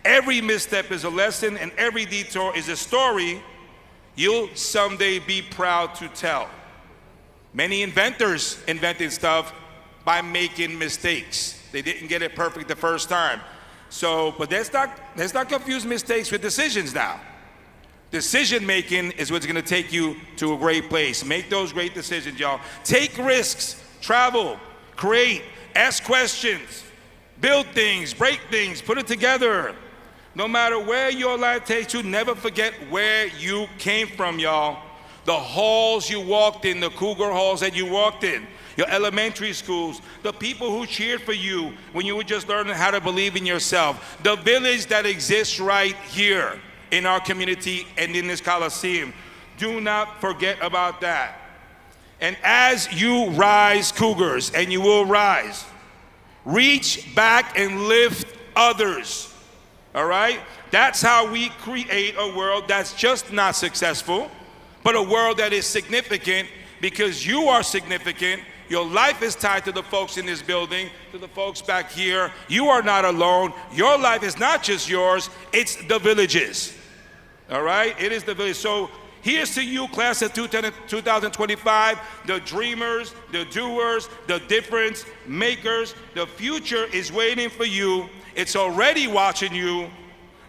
Every misstep is a lesson, and every detour is a story you'll someday be proud to tell. Many inventors invented stuff by making mistakes. They didn't get it perfect the first time. So, but let's not confuse mistakes with decisions now. Decision making is what's gonna take you to a great place. Make those great decisions, y'all. Take risks, travel, create, ask questions, build things, break things, put it together. No matter where your life takes you, never forget where you came from, y'all. The halls you walked in, the Cougar halls that you walked in, your elementary schools, the people who cheered for you when you were just learning how to believe in yourself, the village that exists right here in our community and in this Coliseum. Do not forget about that. And as you rise, Cougars, and you will rise, reach back and lift others. All right? That's how we create a world that's just not successful, but a world that is significant, because you are significant. Your life is tied to the folks in this building, to the folks back here. You are not alone. Your life is not just yours, it's the village's. All right? It is the village. So here's to you, class of 2025, the dreamers, the doers, the difference makers. The future is waiting for you. It's already watching you.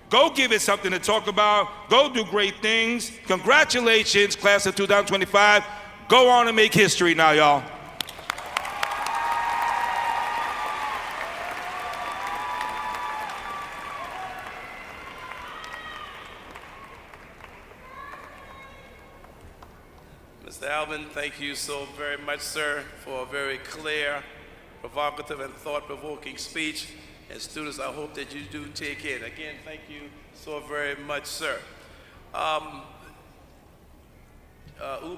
Go give it something to talk about. Go do great things. Congratulations, class of 2025. Go on and make history now, y'all. Mr. Alvin, thank you so very much, sir, for a very clear, provocative, and thought-provoking speech. And students, I hope that you do take it. Again, thank you so very much, sir. Un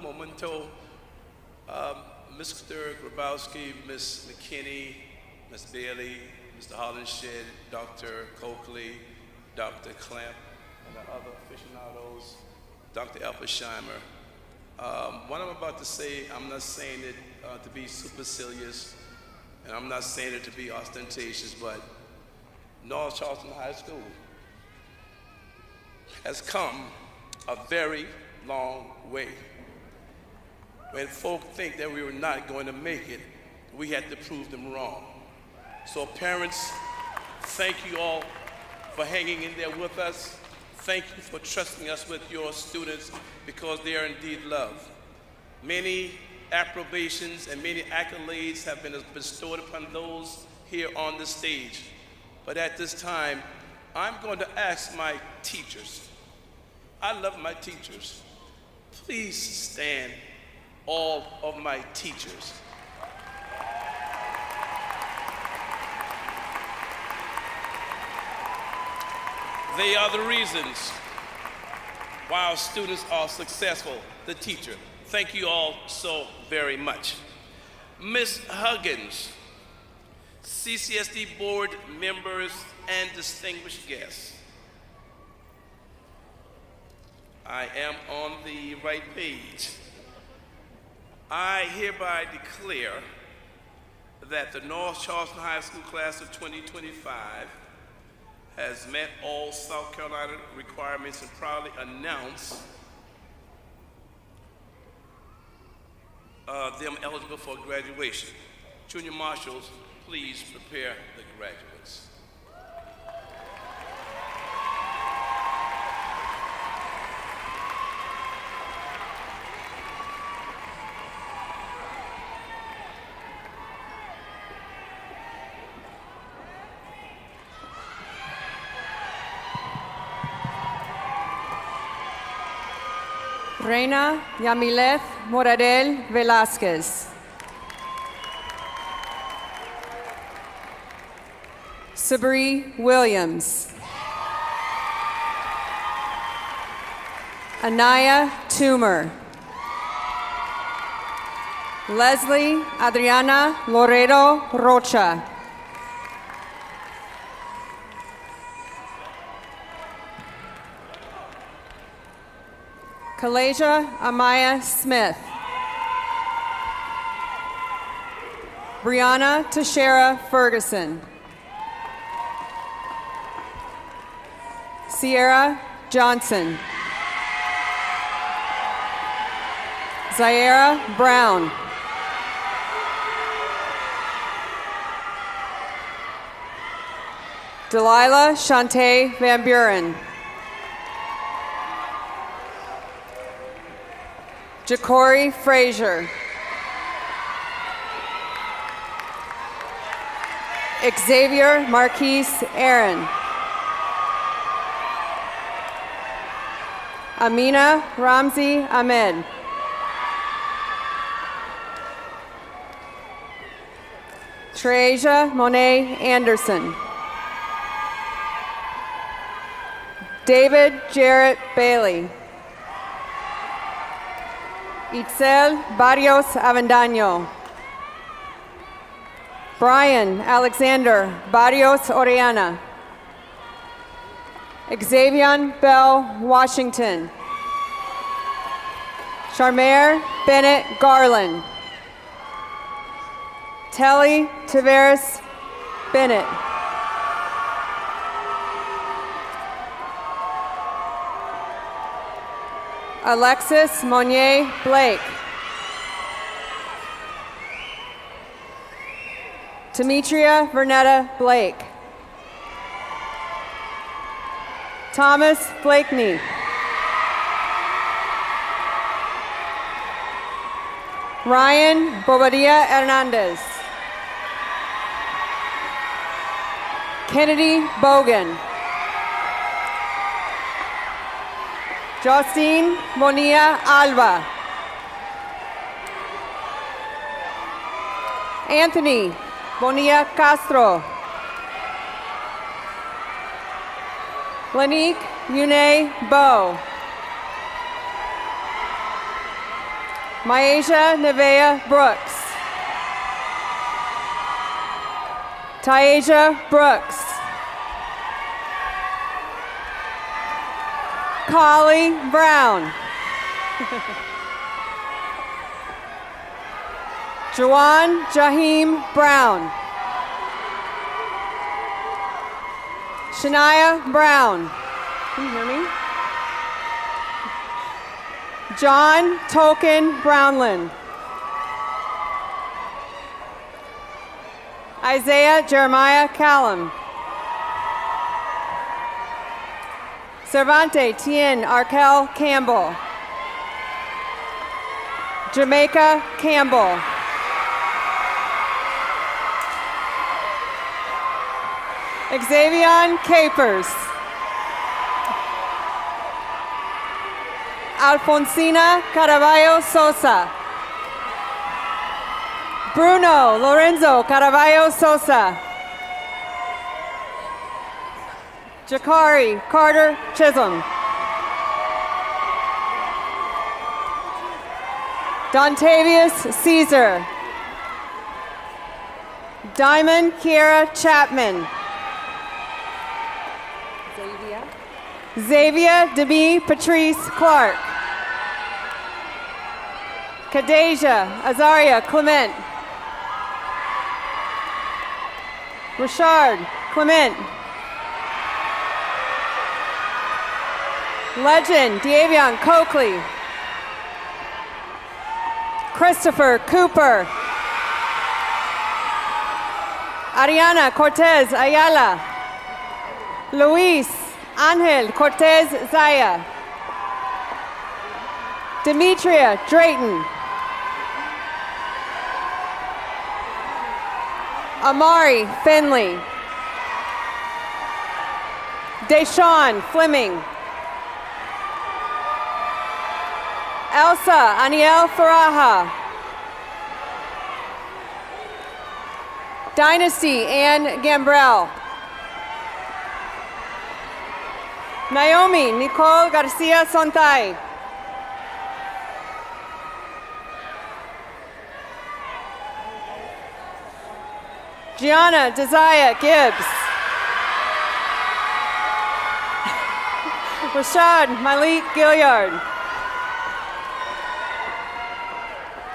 momento, Mr. Grabowski, Ms. McKinney, Ms. Bailey, Mr. Hollenshed, Dr. Coakley, Dr. Clamp, and the other aficionados, Dr. Elpersheimer. What I'm about to say, I'm not saying it to be supercilious, and I'm not saying it to be ostentatious, but North Charleston High School has come a very long way. When folk think that we were not going to make it, we had to prove them wrong. So parents, thank you all for hanging in there with us. Thank you for trusting us with your students, because they are indeed loved. Many approbations and many accolades have been bestowed upon those here on the stage. But at this time, I'm going to ask my teachers. I love my teachers. Please stand, all of my teachers. They are the reasons why our students are successful, the teacher. Thank you all so very much. Ms. Huggins, CCSD board members and distinguished guests. I am on the right page. I hereby declare that the North Charleston High School class of 2025 has met all South Carolina requirements and proudly announce them eligible for graduation. Junior marshals, please prepare the graduates. Reina Yamileth Moradel Velázquez. Sabri Williams. Anaya Toomer. Leslie Adriana Loredo Rocha. Kalasia Amaya Smith. Brianna Tashera Ferguson. Sierra Johnson. Zaira Brown. Delilah Shantae Van Buren. Ja'Cory Frazier. Xavier Marquise Aaron. Amina Ramzi Ahmed. Treasia Monet Anderson. David Jarrett Bailey. Itzel Barrios Avendaño. Brian Alexander Barrios Oriana. Xavier Bell Washington. Charmaire Bennett Garland. Telly Tavares Bennett. Alexis Monnier Blake. Demetria Vernetta Blake. Thomas Blakeney. Ryan Bobadilla Hernandez. Kennedy Bogan. Justine Bonilla Alba. Anthony Bonilla Castro. Lanique Yune Bo. Myasia Nevea Brooks. Tyasia Brooks. Collie Brown. Jawan Jaheem Brown. Shania Brown. Can you hear me? John Tolkien Brownland. Isaiah Jeremiah Callum. Cervante Tien Arkel Campbell. Jamaica Campbell. Xavier Capers. Alfonsina Caraballo Sosa. Bruno Lorenzo Caraballo Sosa. Ja'Cory Carter Chisholm. Dontavius Caesar. Diamond Kiera Chapman. Xavier Demi Patrice Clark. Kadeja Azaria Clement. Richard Clement. Legend Davion Coakley. Christopher Cooper. Ariana Cortez Ayala. Luis Angel Cortez Zaya. Demetria Drayton. Amari Finley. Deshawn Fleming. Elsa Aniel Faraha. Dynasty Ann Gambrell. Naomi Nicole Garcia Sontay. Gianna Desire Gibbs. Rashad Malik Gilliard.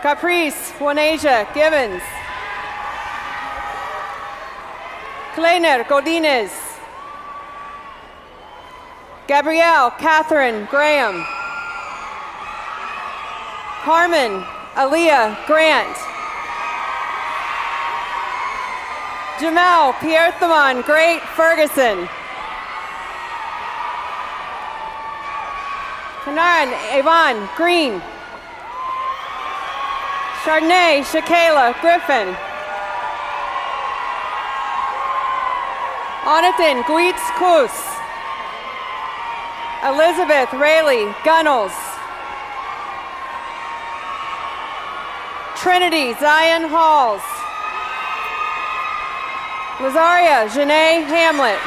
Caprice Juanasia Gibbons. Kleiner Godinez. Gabrielle Catherine Graham. Carmen Aaliyah Grant. Jamel Pierre Thamon Great Ferguson. Kanaran Yvonne Green. Chardonnay Shakayla Griffin. Onathan Guitz Kus. Elizabeth Rayleigh Gunnels. Trinity Zion Halls. Lazaria Janae Hamlet.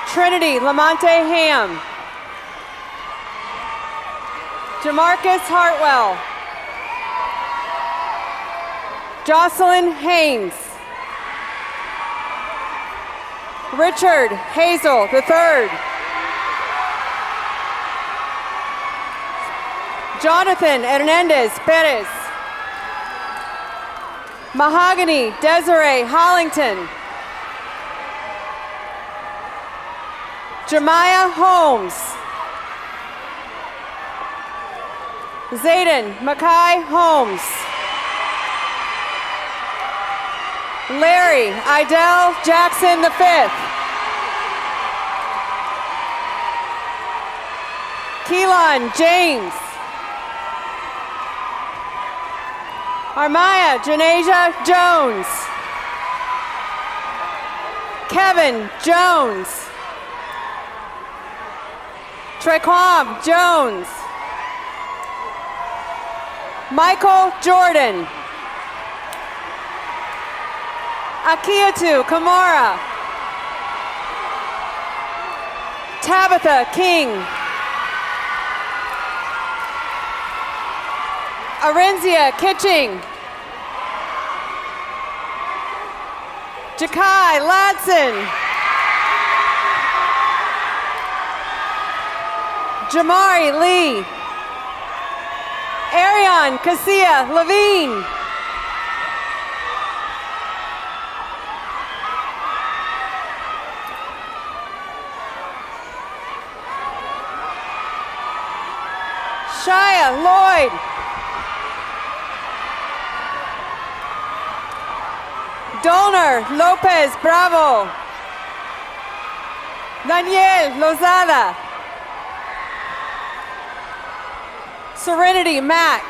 Trinity Lamonte Ham. Jamarcus Hartwell. Jocelyn Haynes. Richard Hazel III. Jonathan Hernandez Perez. Mahogany Desiree Hollington. Jemiah Holmes. Zayden Mackay Holmes. Larry Idell Jackson V. Keelan James. Armaya Janasia Jones. Kevin Jones. Trequam Jones. Michael Jordan. Akiatu Kamara. Tabitha King. Arenzia Kitching. Jakai Ladson. Jamari Lee. Arion Casilla Levine. Shia Lloyd. Dolner Lopez Bravo. Daniel Lozada. Serenity Mack.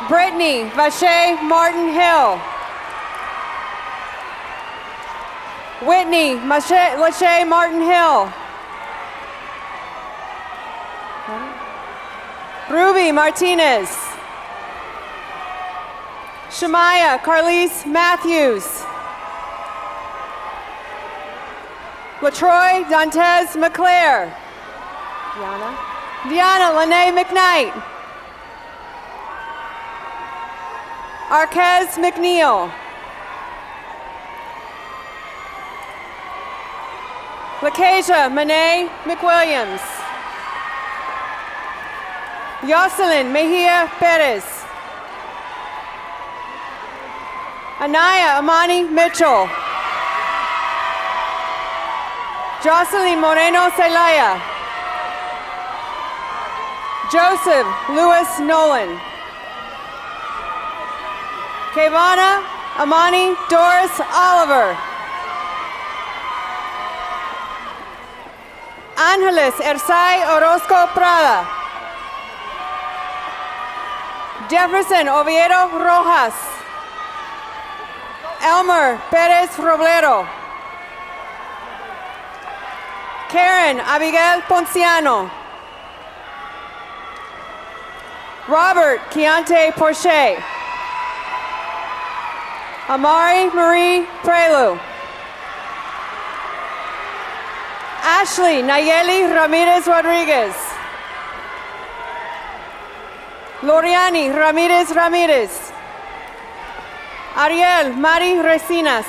Brittany Vache Martin Hill. Whitney Lachey Martin Hill. Ruby Martinez. Shemaya Carlise Matthews. Latroy Dantes McClare. Diana Lene McKnight. Arquez McNeil. Lakeisha Monet McWilliams. Yoselin Mejia Perez. Anaya Amani Mitchell. Jocelyn Moreno Celaya. Joseph Lewis Nolan. Kevana Amani Doris Oliver. Ángeles Ersay Orozco Prada. Jefferson Oviedo Rojas. Elmer Perez Roblero. Karen Abigail Ponciano. Robert Keontae Porche. Amari Marie Prelu. Ashley Nayeli Ramirez Rodriguez. Loriani Ramirez Ramirez. Ariel Mari Resinas.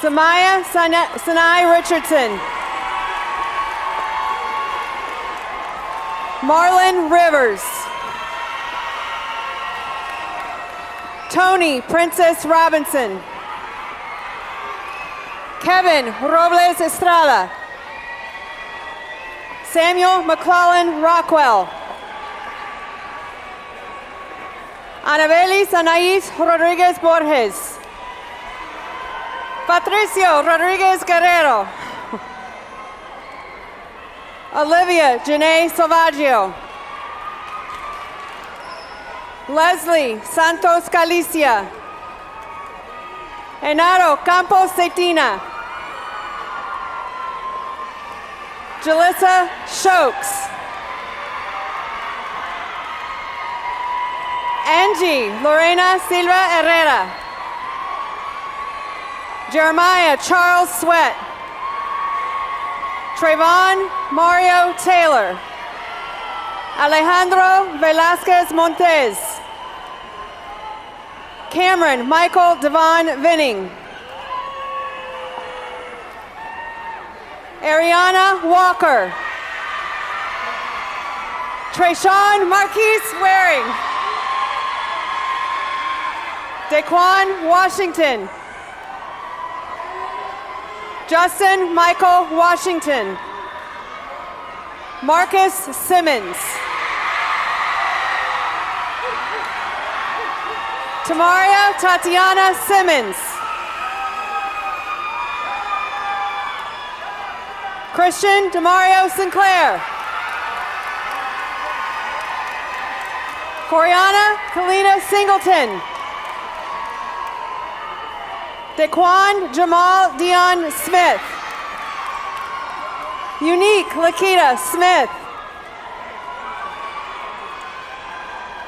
Samaya Sanai Richardson. Marlon Rivers. Tony Princess Robinson. Kevin Robles Estrada. Samuel McClellan Rockwell. Anabelis Anais Rodriguez Borges. Patricio Rodriguez Guerrero. Olivia Janae Salvaggio. Leslie Santos Galicia. Enaro Campos Cetina. Jalissa Shokes. Angie Lorena Silva Herrera. Jeremiah Charles Sweat. Trayvon Mario Taylor. Alejandro Velasquez Montes. Cameron Michael Devon Vinning. Ariana Walker. Trayshawn Marquise Waring. Daquan Washington. Justin Michael Washington. Marcus Simmons. Tamaria Tatiana Simmons. Christian Demario Sinclair. Coriana Kalina Singleton. Daquan Jamal Dion Smith. Unique Lakita Smith.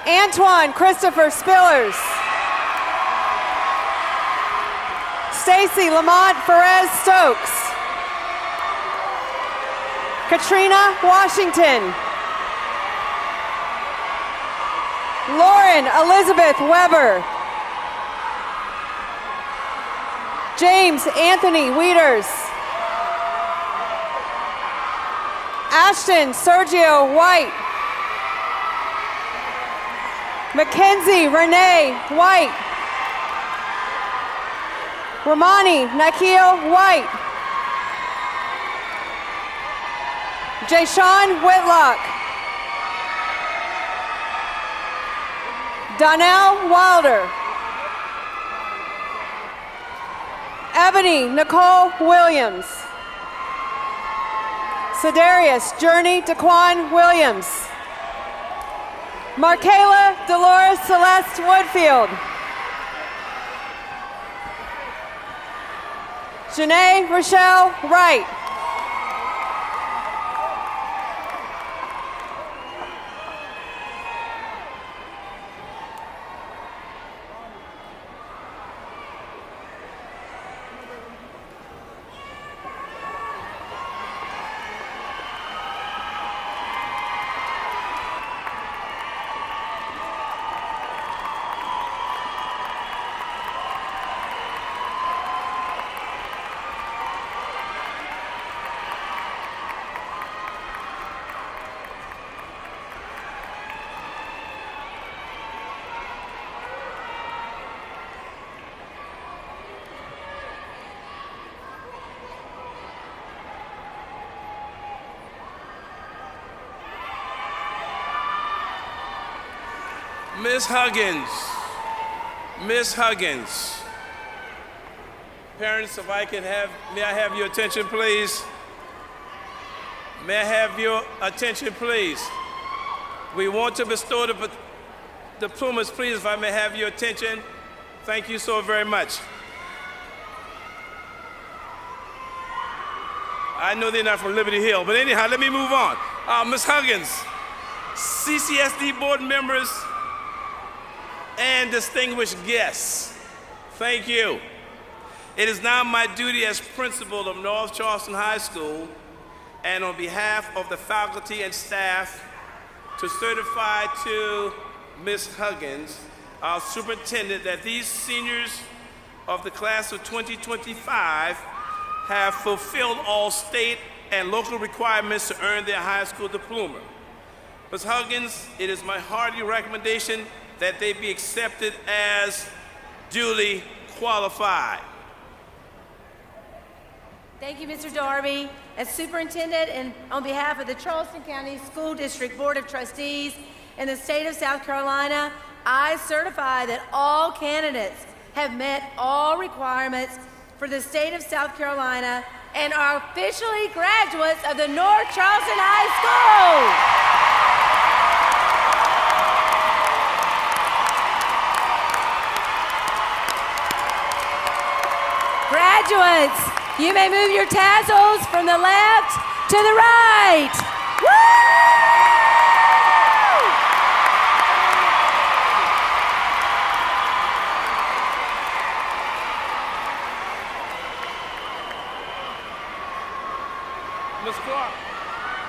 Antoine Christopher Spillers. Stacy Lamont Perez Stokes. Katrina Washington. Lauren Elizabeth Weber. James Anthony Wieters. Ashton Sergio White. Mackenzie Renee White. Romani Nakil White. Jayshawn Whitlock. Donnell Wilder. Ebony Nicole Williams. Sedarius Journey Daquan Williams. Markayla Dolores Celeste Woodfield. Janae Rochelle Wright. Miss Huggins. Miss Huggins. Parents, if I can have, may I have your attention, please? May I have your attention, please? We want to bestow the diplomas, please, if I may have your attention. Thank you so very much. I know they're not from Liberty Hill, but anyhow, let me move on. Ms. Huggins, CCSD board members, and distinguished guests, thank you. It is now my duty as principal of North Charleston High School and on behalf of the faculty and staff to certify to Ms. Huggins, our superintendent, that these seniors of the class of 2025 have fulfilled all state and local requirements to earn their high school diploma. Ms. Huggins, it is my hearty recommendation that they be accepted as duly qualified. Thank you, Mr. Darby. As superintendent and on behalf of the Charleston County School District Board of Trustees in the state of South Carolina, I certify that all candidates have met all requirements for the state of South Carolina and are officially graduates of the North Charleston High School. Graduates, you may move your tassels from the left to the right. Woo!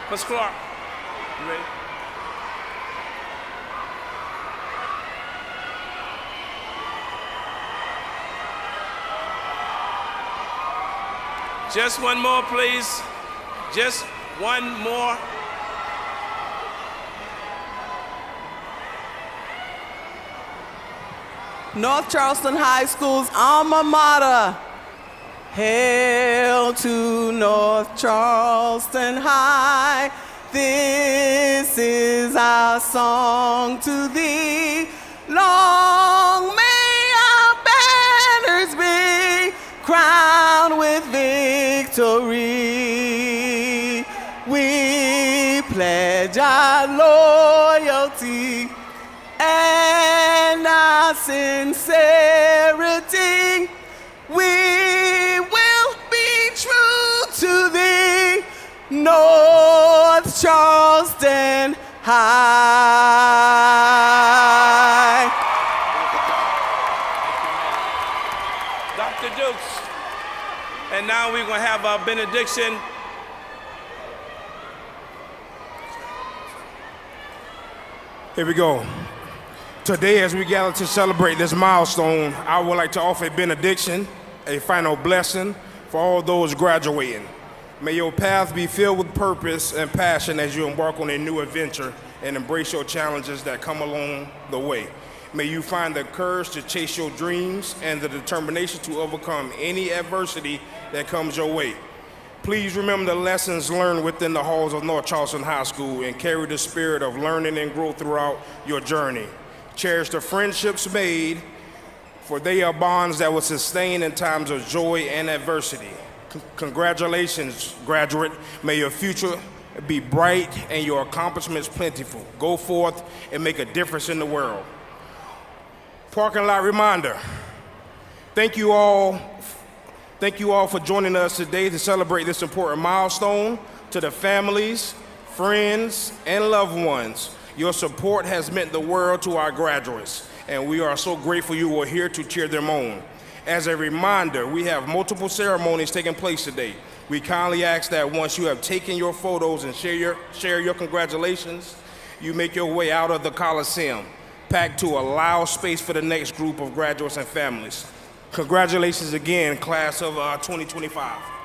Ms. Clark, you ready? Just one more, please. Just one more. North Charleston High School's alma mater. Hail to North Charleston High. This is our song to thee. Long may our banners be crowned with victory. We pledge our loyalty and our sincerity. We will be true to thee, North Charleston High. Dr. Dukes. And now we're going to have our benediction. Here we go. Today, as we gather to celebrate this milestone, I would like to offer a benediction, a final blessing for all those graduating. May your path be filled with purpose and passion as you embark on a new adventure and embrace your challenges that come along the way. May you find the courage to chase your dreams and the determination to overcome any adversity that comes your way. Please remember the lessons learned within the halls of North Charleston High School and carry the spirit of learning and growth throughout your journey. Cherish the friendships made, for they are bonds that will sustain in times of joy and adversity. Congratulations, graduate. May your future be bright and your accomplishments plentiful. Go forth and make a difference in the world. Parking lot reminder. Thank you all for joining us today to celebrate this important milestone. To the families, friends, and loved ones, your support has meant the world to our graduates, and we are so grateful you were here to cheer them on. As a reminder, we have multiple ceremonies taking place today. We kindly ask that once you have taken your photos and share your congratulations, you make your way out of the Coliseum, packed to allow space for the next group of graduates and families. Congratulations again, class of 2025.